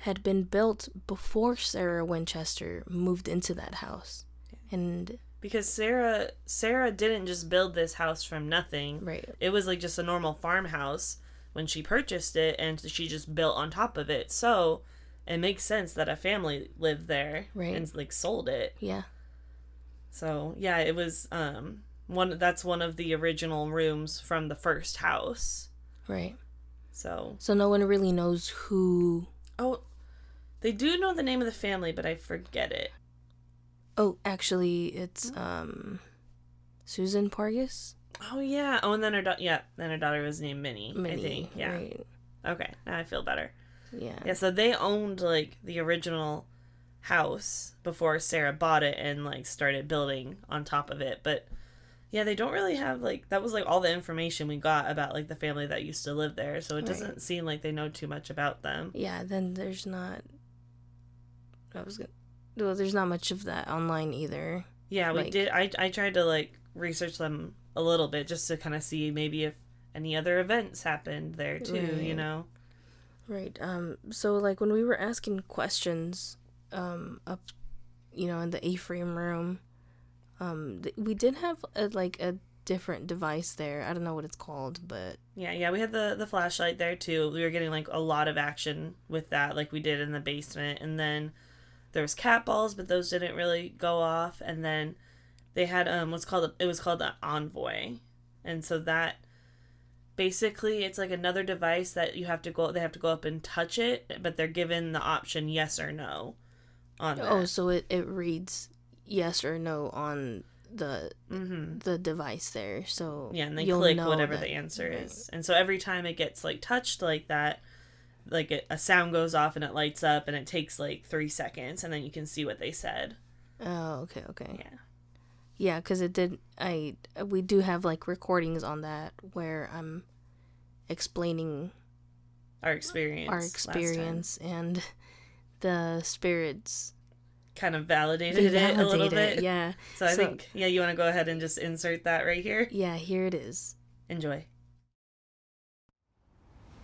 had been built before Sarah Winchester moved into that house. And because Sarah didn't just build this house from nothing. Right. It was like just a normal farmhouse when she purchased it, and she just built on top of it. So it makes sense that a family lived there and like sold it. Yeah. So, yeah, it was that's one of the original rooms from the first house. Right. So no one really knows who. Oh, they do know the name of the family, but I forget it. Oh, actually, it's Susan Pargas. Oh, yeah. Oh, and then her daughter was named Minnie, I think. Yeah. Right. Okay, now I feel better. Yeah. Yeah, so they owned, like, the original house before Sarah bought it and like started building on top of it. But yeah, they don't really have like, that was like all the information we got about like the family that used to live there, so it doesn't seem like they know too much about them. Yeah, then there's not there's not much of that online either. Yeah, we did. I tried to like research them a little bit just to kind of see maybe if any other events happened there too. Right. So like when we were asking questions up, in the A-frame room, we did have a different device there. I don't know what it's called, but yeah, we had the flashlight there too. We were getting like a lot of action with that, like we did in the basement. And then there was cat balls, but those didn't really go off. And then they had it was called the Envoy, and so that basically it's like another device that they have to go up and touch it, but they're given the option yes or no. Oh, so it reads yes or no on the device there. So yeah, and they click whatever the answer is. And so every time it gets like touched like that, like a sound goes off and it lights up, and it takes like 3 seconds, and then you can see what they said. Oh, okay. Yeah, because we do have like recordings on that where I'm explaining our experience and the spirits kind of validated it a little bit. Yeah. So I think, you want to go ahead and just insert that right here? Yeah, here it is. Enjoy.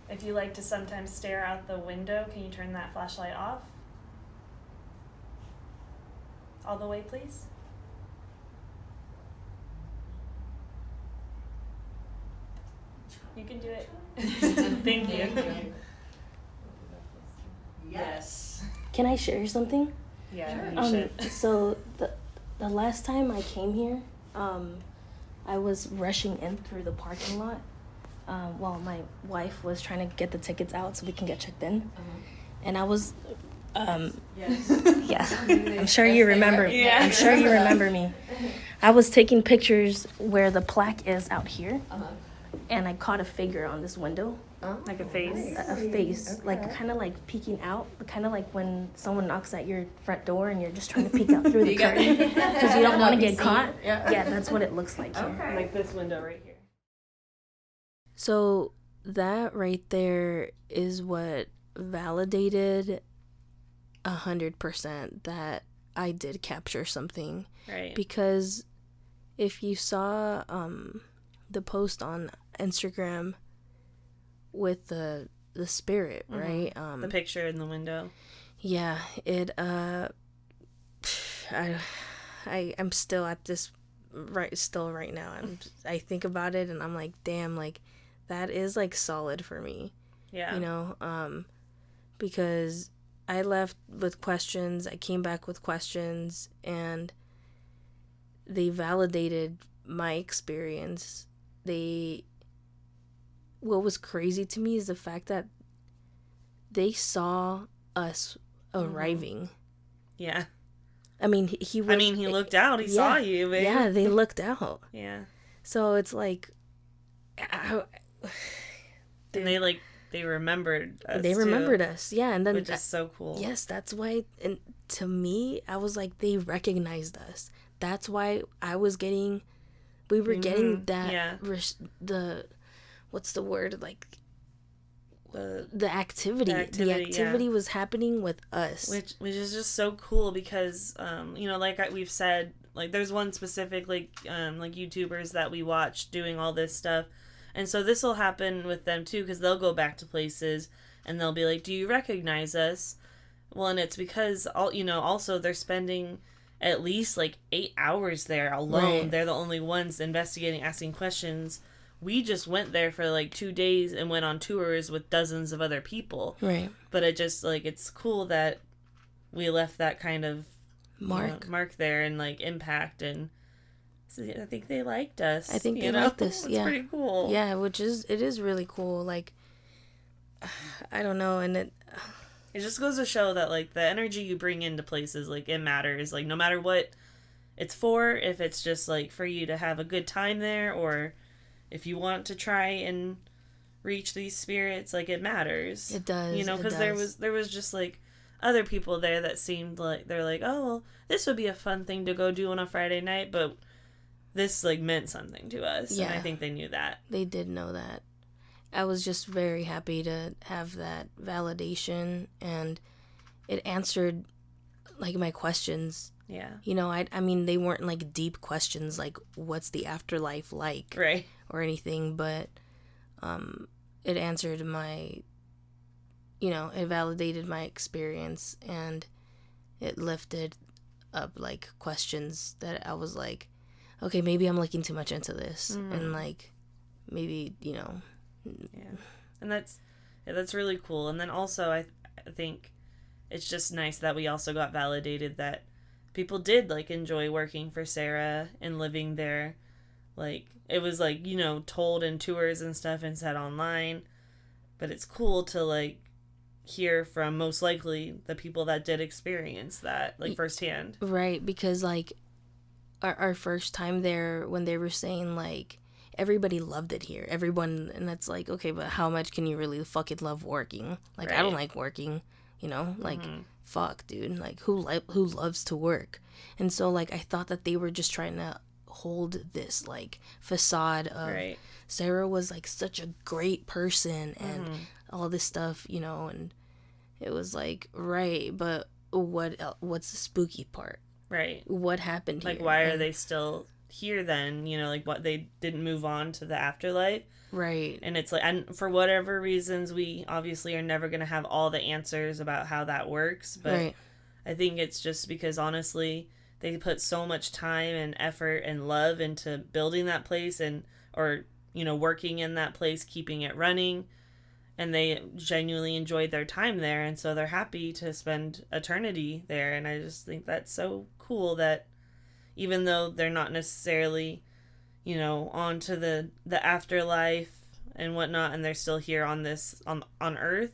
If you like to sometimes stare out the window, can you turn that flashlight off? All the way, please. You can do it. Thank you. Yes. Can I share something? Yeah, you should. So the last time I came here, I was rushing in through the parking lot while my wife was trying to get the tickets out so we can get checked in. And I was yes. Yeah. I'm sure you remember. Yeah. I'm sure you remember me. I was taking pictures where the plaque is out here. And I caught a figure on this window. Like a face? A face, like kind of like peeking out, kind of like when someone knocks at your front door and you're just trying to peek out through the curtain because you don't want to get caught. Yeah, that's what it looks like here. Okay. Like this window right here. So that right there is what validated 100% that I did capture something. Right. Because if you saw the post on Instagram with the spirit, right? The picture in the window. Yeah, I'm still at this right now. I think about it and I'm like, damn, like that is like solid for me. Yeah. You know, because I left with questions, I came back with questions, and they validated my experience. What was crazy to me is the fact that they saw us arriving. Yeah. I mean, he looked out. He saw you, babe. Yeah, they looked out. Yeah. So it's like, and they remembered us. They remembered us, yeah, and then which is so cool. Yes, that's why. And to me, I was like, they recognized us. That's why we were getting that. The what's the word, like the activity. The activity was happening with us, which is just so cool because like we've said, like there's one specific like YouTubers that we watch doing all this stuff, and so this will happen with them too because they'll go back to places and they'll be like, do you recognize us? Well, and it's because also they're spending at least like 8 hours there alone. Right. They're the only ones investigating, asking questions. We just went there for like 2 days and went on tours with dozens of other people. Right. But it just like, it's cool that we left that kind of mark there and like impact, and so I think they liked us. I think they liked us. It's pretty cool. Yeah, it is really cool. Like, I don't know, and it just goes to show that like the energy you bring into places, like it matters. Like no matter what it's for, if it's just like for you to have a good time there, or if you want to try and reach these spirits, like it matters. It does. Because there was just like other people there that seemed like they're like, oh, well, this would be a fun thing to go do on a Friday night, but this like meant something to us. Yeah. And I think they knew that. They did know that. I was just very happy to have that validation, and it answered like my questions. Yeah. I mean, they weren't like deep questions like what's the afterlife like, right, or anything, but it answered my, it validated my experience, and it lifted up like questions that I was like, okay, maybe I'm looking too much into this, and like maybe Yeah, and that's really cool. And then also I think it's just nice that we also got validated that people did like enjoy working for Sarah and living there. Like it was like told in tours and stuff and said online, but it's cool to like hear from most likely the people that did experience that like firsthand. Right, because like our first time there, when they were saying like everybody loved it here, everyone, and that's like, okay, but how much can you really fucking love working? Like, right. I don't like working, like fuck, dude, like who loves to work? And so like I thought that they were just trying to hold this like facade of right. Sarah was like such a great person and all this stuff, and it was like, right, but what's the spooky part? Right. What happened here? Like, why are they still here then? Like, what, they didn't move on to the afterlife? Right. And it's like, and for whatever reasons, we obviously are never going to have all the answers about how that works. But right. I think it's just because, honestly, they put so much time and effort and love into building that place or working in that place, keeping it running. And they genuinely enjoyed their time there, and so they're happy to spend eternity there. And I just think that's so cool that even though they're not necessarily, on to the afterlife and whatnot, and they're still here on this on Earth,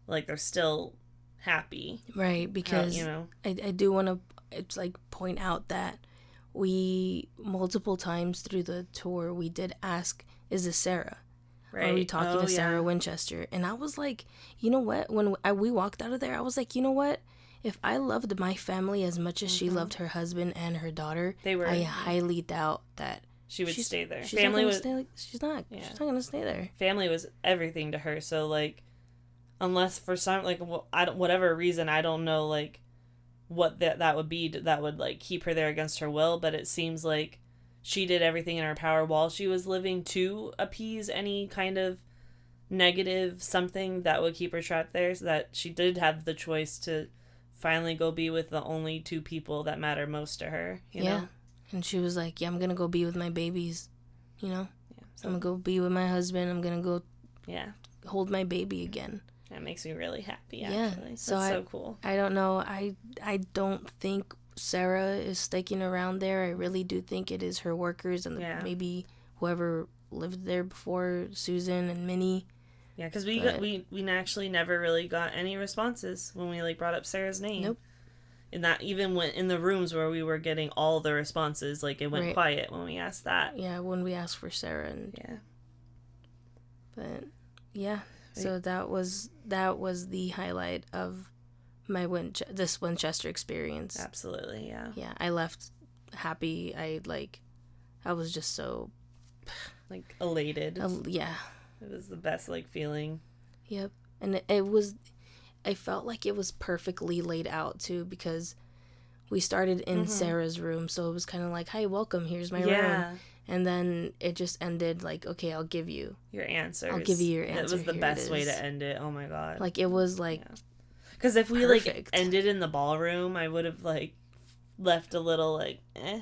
like they're still happy. Right, because I do want to point out that we multiple times through the tour we did ask, is this Sarah? Right. Are we talking to Sarah Winchester? And I was like, you know what? When we walked out of there, I was like, you know what? If I loved my family as much as she loved her husband and her daughter, I highly doubt that she would stay there. She's not going to stay there. Family was everything to her. So like, unless for some whatever reason, I don't know like what that would be that would like keep her there against her will. But it seems like she did everything in her power while she was living to appease any kind of negative something that would keep her trapped there, so that she did have the choice to finally go be with the only two people that matter most to her, you know? And she was like, I'm gonna go be with my babies, you know? Yeah, so I'm gonna go be with my husband. I'm gonna go hold my baby again. That makes me really happy, actually. So that's so cool. I don't know. I don't think Sarah is sticking around there. I really do think it is her workers and maybe whoever lived there before, Susan and Minnie. Yeah, because we actually never really got any responses when we, like, brought up Sarah's name. Nope. And that even went in the rooms where we were getting all the responses, like, it went quiet when we asked that. Yeah, when we asked for Sarah. But, yeah. So that was the highlight of my this Winchester experience. Absolutely, yeah. Yeah, I left happy. I was just so... like, elated. Yeah. It was the best, like, feeling. Yep. And I felt like it was perfectly laid out, too, because we started in Sarah's room, so it was kind of like, hi, welcome, here's my room. And then it just ended like, okay, I'll give you your answers. I'll give you your answer. It was the best way to end it. Oh, my God. Like, it was, like, because if we, perfect. like, ended in the ballroom, I would have, like, left a little, like, eh.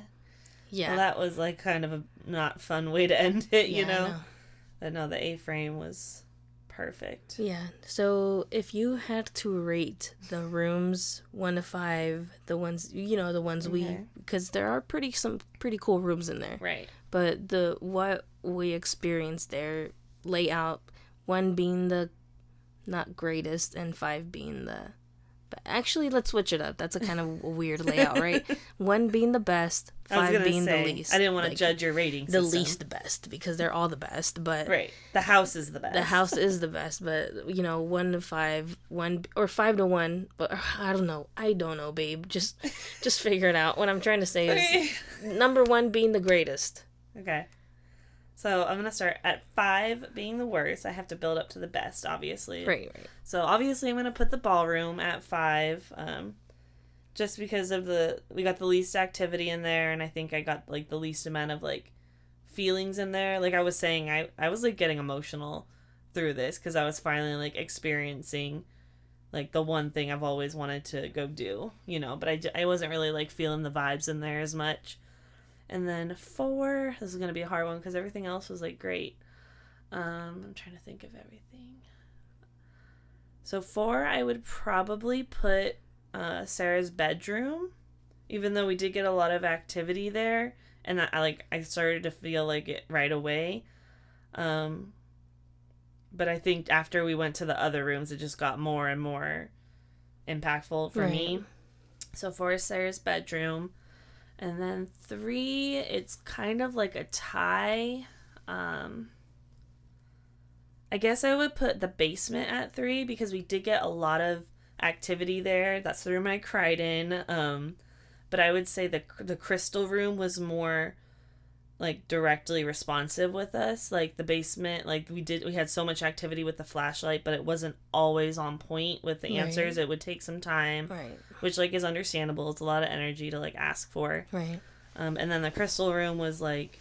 Yeah. Well, that was, like, kind of a not fun way to end it, you know? But no, the A-frame was perfect. Yeah. So if you had to rate the rooms 1 to 5, the ones, the ones because there are some pretty cool rooms in there. Right. But what we experienced there, layout, 1 being the not greatest and 5 being the... But actually, let's switch it up. That's a kind of weird layout, right? 1 being the best, 5 being the least. I didn't want to judge your rating system. The least best, because they're all the best, but... Right. The house is the best. The house is the best, but, 1 to 5, 1... Or 5 to 1, but I don't know, babe. Just figure it out. What I'm trying to say is number 1 being the greatest. Okay. So I'm going to start at 5 being the worst. I have to build up to the best, obviously. Right. So obviously I'm going to put the ballroom at 5, just because of we got the least activity in there, and I think I got, like, the least amount of, like, feelings in there. Like I was saying, I was, like, getting emotional through this because I was finally, like, experiencing, like, the one thing I've always wanted to go do, but I wasn't really, like, feeling the vibes in there as much. And then 4, this is going to be a hard one because everything else was, like, great. I'm trying to think of everything. So 4, I would probably put Sarah's bedroom, even though we did get a lot of activity there. And I started to feel like it right away. But I think after we went to the other rooms, it just got more and more impactful for me. So 4 is Sarah's bedroom. And then 3, it's kind of like a tie. I guess I would put the basement at 3 because we did get a lot of activity there. That's the room I cried in. But I would say the crystal room was more, like, directly responsive with us. Like, the basement, like, we had so much activity with the flashlight, but it wasn't always on point with the answers. It would take some time. Right. Which, like, is understandable. It's a lot of energy to, like, ask for. Right. And then the crystal room was, like,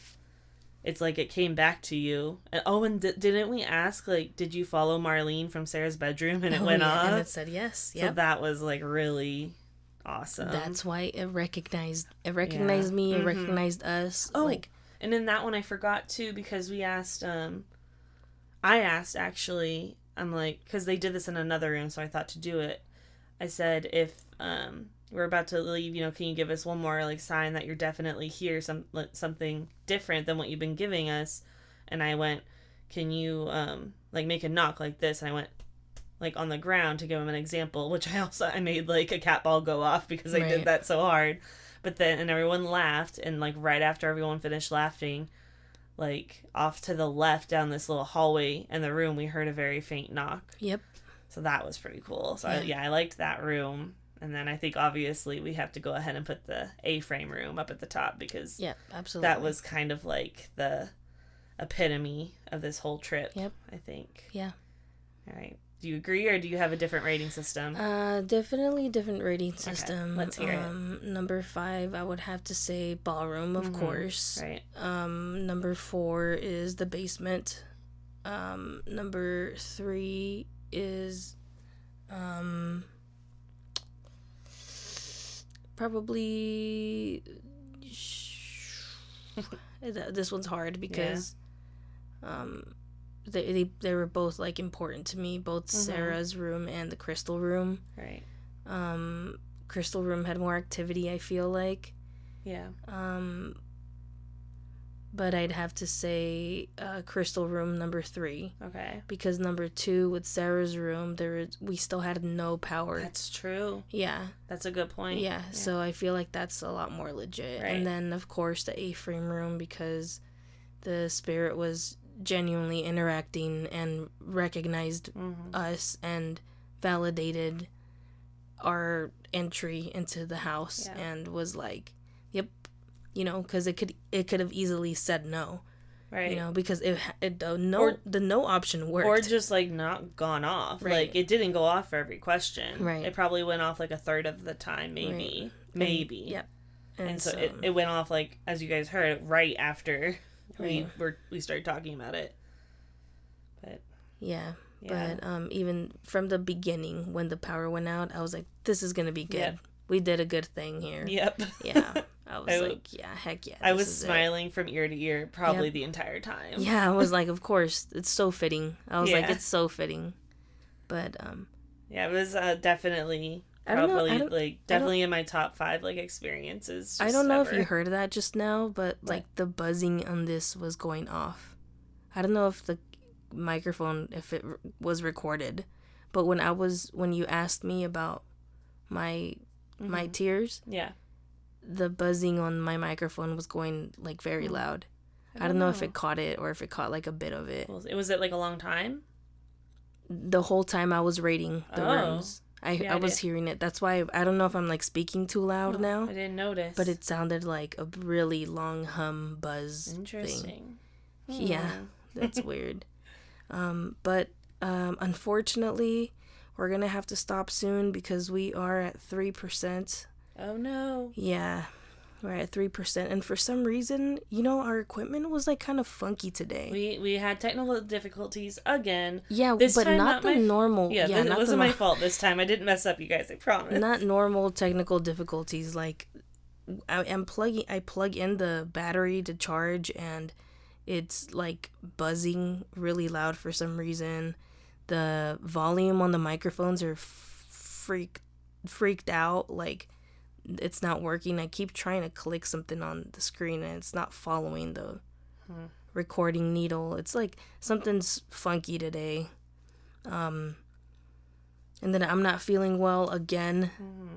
it's like it came back to you. And didn't we ask, like, did you follow Marlene from Sarah's bedroom? And it went off. And it said yes. Yep. So that was, like, really awesome. That's why it recognized me. It recognized us. Oh, like, and in that one I forgot too, because we asked, I asked actually, I'm like, because they did this in another room, so I thought to do it. I said, if we're about to leave, can you give us one more, like, sign that you're definitely here, something different than what you've been giving us? And I went, can you like make a knock like this? And I went, like, on the ground to give him an example, which I made, like, a cat ball go off because I did that so hard. But then, and everyone laughed, and, like, right after everyone finished laughing, like, off to the left down this little hallway in the room, we heard a very faint knock. Yep. So that was pretty cool. So I liked that room. And then I think obviously we have to go ahead and put the A-frame room up at the top because absolutely. That was kind of like the epitome of this whole trip. Yep. I think. Yeah. All right. Do you agree, or do you have a different rating system? Definitely different rating system. Okay, let's hear it. Number 5, I would have to say ballroom, of course. Right. Number 4 is the basement. Number 3 is probably this one's hard because they were both like important to me, both Sarah's room and the crystal room. Right. Crystal room had more activity, I feel like. Yeah. But I'd have to say crystal room number 3. Okay. Because number 2 with Sarah's room, we still had no power. That's true. Yeah. That's a good point. Yeah. So I feel like that's a lot more legit. Right. And then of course the A-frame room, because the spirit was genuinely interacting and recognized us and validated our entry into the house and was like, yep, because it could have easily said no, right? Because the no option worked, or just like not gone off. Right. Like it didn't go off for every question. Right. It probably went off like a third of the time, maybe. Yep. And so it went off, like, as you guys heard, right after we started talking about it. But yeah. But even from the beginning, when the power went out, I was like, this is gonna be good. Yep. We did a good thing here. Yep. Yeah. I was like, yeah, heck yeah. I was smiling from ear to ear probably the entire time. Yeah, I was like, of course, it's so fitting. I was like, it's so fitting. But yeah, it was definitely probably in my top 5 like experiences. I don't know if you heard that just now, but like the buzzing on this was going off. I don't know if the microphone, if it was recorded, but when you asked me about my tears, the buzzing on my microphone was going like very loud. I don't know if it caught it or if it caught like a bit of it. Was it like a long time? The whole time I was rating the rooms, I was hearing it. That's why I don't know if I'm like speaking too loud now. I didn't notice, but it sounded like a really long hum buzz. Interesting. Thing. Yeah, that's weird. But unfortunately, we're gonna have to stop soon because we are at 3%. Oh no. Yeah, we're at 3%, and for some reason, our equipment was like kind of funky today. We had technical difficulties again. Yeah, but not the normal. Yeah, it wasn't my fault this time. I didn't mess up, you guys. I promise. Not normal technical difficulties. Like I plug in the battery to charge, and it's like buzzing really loud for some reason. The volume on the microphones are freaked out. Like, it's not working. I keep trying to click something on the screen and it's not following the recording needle. It's like something's funky today. And then I'm not feeling well again.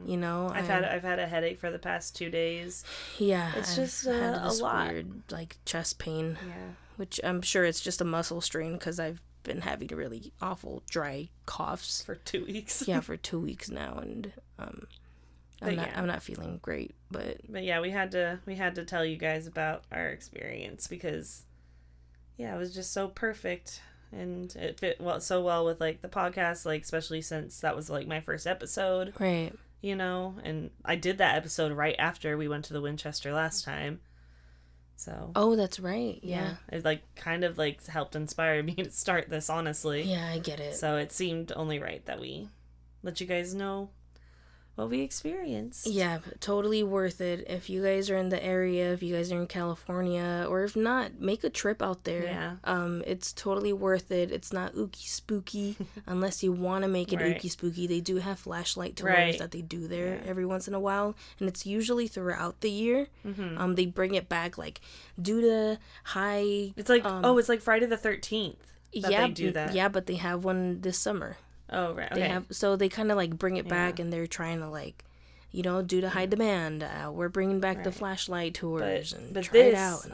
I've had a headache for the past 2 days. Yeah, it's just a lot. Weird, like, chest pain. Yeah, which I'm sure it's just a muscle strain because I've been having really awful dry coughs for 2 weeks. Yeah, for 2 weeks now, and I'm not feeling great. But yeah, we had to tell you guys about our experience because it was just so perfect. And it fit so well with, like, the podcast, like, especially since that was, like, my first episode. Right. And I did that episode right after we went to the Winchester last time. So. Oh, that's right. Yeah. It, like, kind of, like, helped inspire me to start this, honestly. Yeah, I get it. So it seemed only right that we let you guys know what we experienced. Yeah, totally worth it. If you guys are in the area, if you guys are in California, or if not, make a trip out there. Yeah. It's totally worth it. It's not ooky spooky unless you want to make it ooky spooky. They do have flashlight tours that they do there every once in a while, and it's usually throughout the year. Mm-hmm. They bring it back, like, due to high. It's like it's like Friday the 13th. They do that. Yeah, but they have one this summer. Oh, right. Okay. They kind of like bring it back, and they're trying to, like, due to high demand, we're bringing back the flashlight tours but try it out.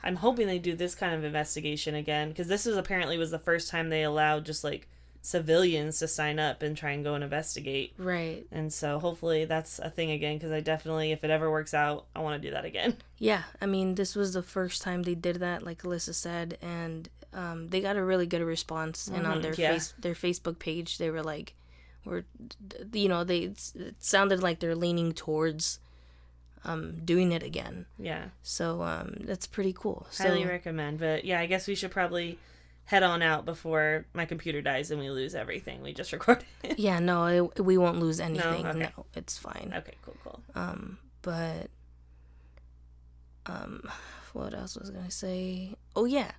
I'm hoping they do this kind of investigation again, because this was the first time they allowed just, like, civilians to sign up and try and go and investigate. Right. And so hopefully that's a thing again, because I definitely, if it ever works out, I want to do that again. Yeah, I mean, this was the first time they did that, like Alyssa said, and they got a really good response. And on their their Facebook page, they were like, it sounded like they're leaning towards doing it again. Yeah. So that's pretty cool. So, highly recommend. But yeah, I guess we should probably head on out before my computer dies and we lose everything we just recorded. Yeah, no, we won't lose anything. No? Okay. No, it's fine. Okay, cool. But what else was I gonna say? Oh yeah.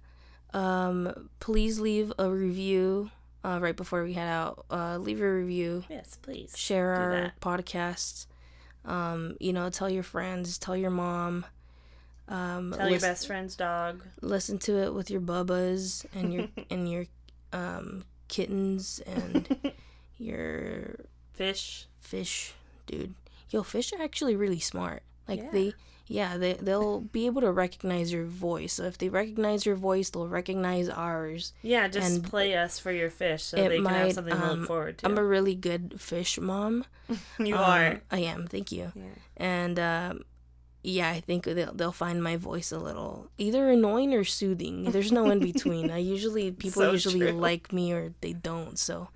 Please leave a review right before we head out. Leave a review. Yes, please. Share our podcast. Tell your friends, tell your mom. Tell your best friend's dog. Listen to it with your bubbas and your and your kittens and your fish, dude. Yo, fish are actually really smart. Like they'll be able to recognize your voice. So if they recognize your voice, they'll recognize ours. Yeah, just play us for your fish so they can have something to look forward to. I'm a really good fish mom. You are. I am. Thank you. Yeah. And I think they'll find my voice a little either annoying or soothing. There's no in between. People usually like me or they don't. So,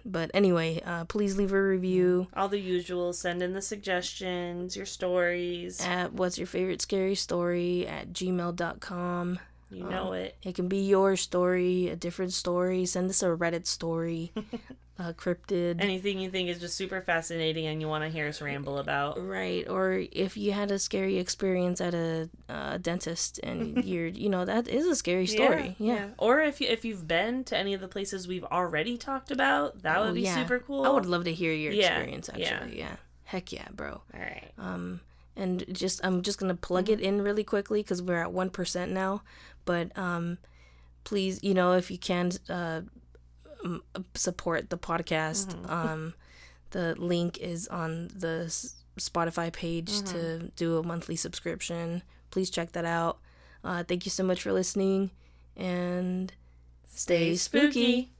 but anyway, please leave a review. All the usual. Send in the suggestions, your stories. At whatsyourfavoritescarystory@gmail.com. You know it. It can be your story, a different story. Send us a Reddit story. Cryptid. Anything you think is just super fascinating and you want to hear us ramble about. Right. Or if you had a scary experience at a dentist and that is a scary story. Yeah. Or if you've been to any of the places we've already talked about, that would be super cool. I would love to hear your experience, actually. Yeah. Heck yeah, bro. All right. And I'm just going to plug it in really quickly because we're at 1% now. But please, if you can support the podcast, the link is on the Spotify page to do a monthly subscription. Please check that out. Thank you so much for listening, and stay spooky.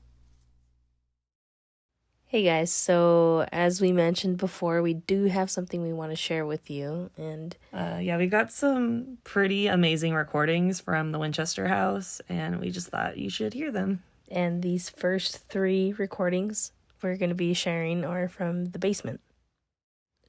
Hey guys, so as we mentioned before, we do have something we want to share with you, and we got some pretty amazing recordings from the Winchester House, and we just thought you should hear them. And these first 3 recordings we're going to be sharing are from the basement.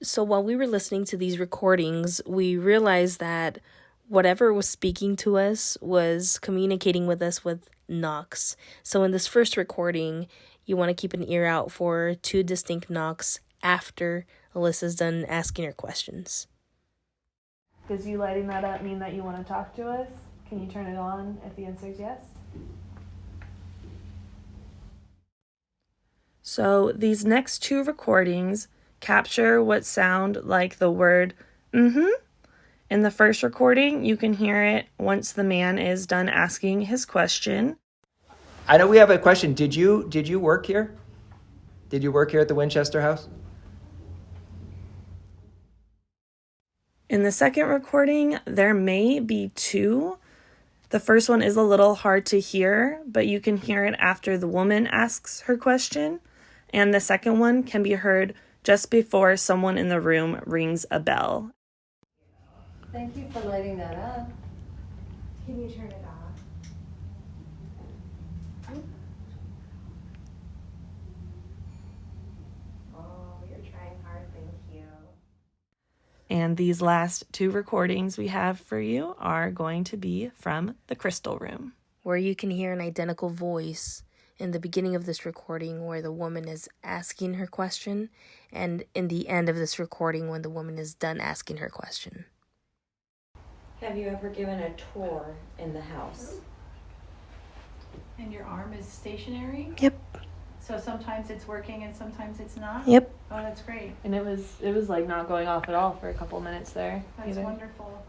So while we were listening to these recordings, we realized that whatever was speaking to us was communicating with us with knocks. So in this first recording, you want to keep an ear out for 2 distinct knocks after Alyssa's done asking her questions. Does you lighting that up mean that you want to talk to us? Can you turn it on if the answer is yes? So these next 2 recordings capture what sound like the word In the first recording, you can hear it once the man is done asking his question. I know we have a question. Did you work here? Did you work here at the Winchester House? In the second recording, there may be 2. The first one is a little hard to hear, but you can hear it after the woman asks her question. And the second one can be heard just before someone in the room rings a bell. Thank you for lighting that up. Can you turn it off? Oh, you're trying hard, thank you. And these last 2 recordings we have for you are going to be from the Crystal Room, where you can hear an identical voice in the beginning of this recording where the woman is asking her question, and in the end of this recording when the woman is done asking her question. Have you ever given a tour in the house? And your arm is stationary? Yep. So sometimes it's working and sometimes it's not? Yep. Oh, that's great. and it was like not going off at all for a couple minutes there. That's wonderful.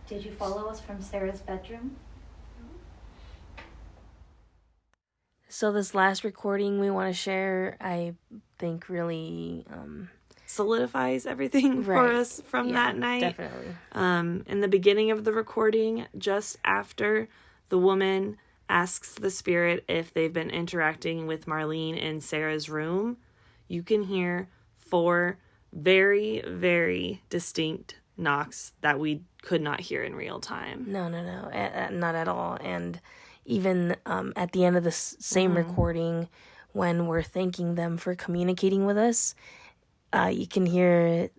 Did you follow us from Sarah's bedroom? So this last recording we want to share, I think really solidifies everything for us from that night. Definitely. In the beginning of the recording, just after the woman asks the spirit if they've been interacting with Marlene in Sarah's room, you can hear 4 very, very distinct knocks that we could not hear in real time. No, not at all. And even at the end of this same recording, when we're thanking them for communicating with us, you can hear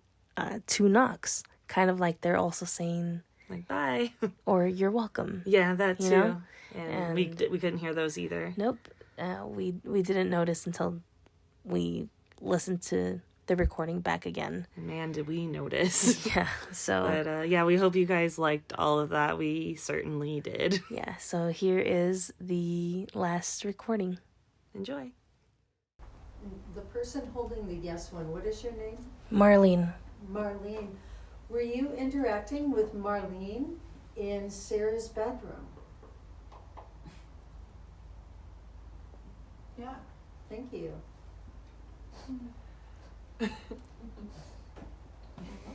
2 knocks, kind of like they're also saying like, bye. or you're welcome. Yeah, that You too. know? And we couldn't hear those either. Nope. We didn't notice until we listened to the recording back again. Man, did we notice. Yeah, so... But yeah, we hope you guys liked all of that. We certainly did. Yeah, so here is the last recording. Enjoy. The person holding the yes one, what is your name? Marlene. Marlene. Were you interacting with Marlene in Sarah's bedroom? Yeah. Thank you.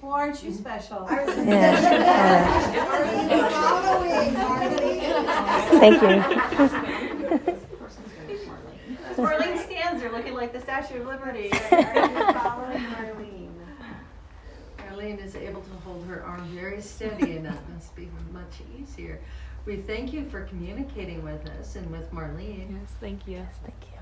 Well, aren't you special? Yeah. Are you following, Marlene? Thank you. Marlene stands there looking like the Statue of Liberty. Are you following Marlene? Marlene is able to hold her arm very steady, and that must be much easier. We thank you for communicating with us and with Marlene. Yes, thank you. Yes, thank you.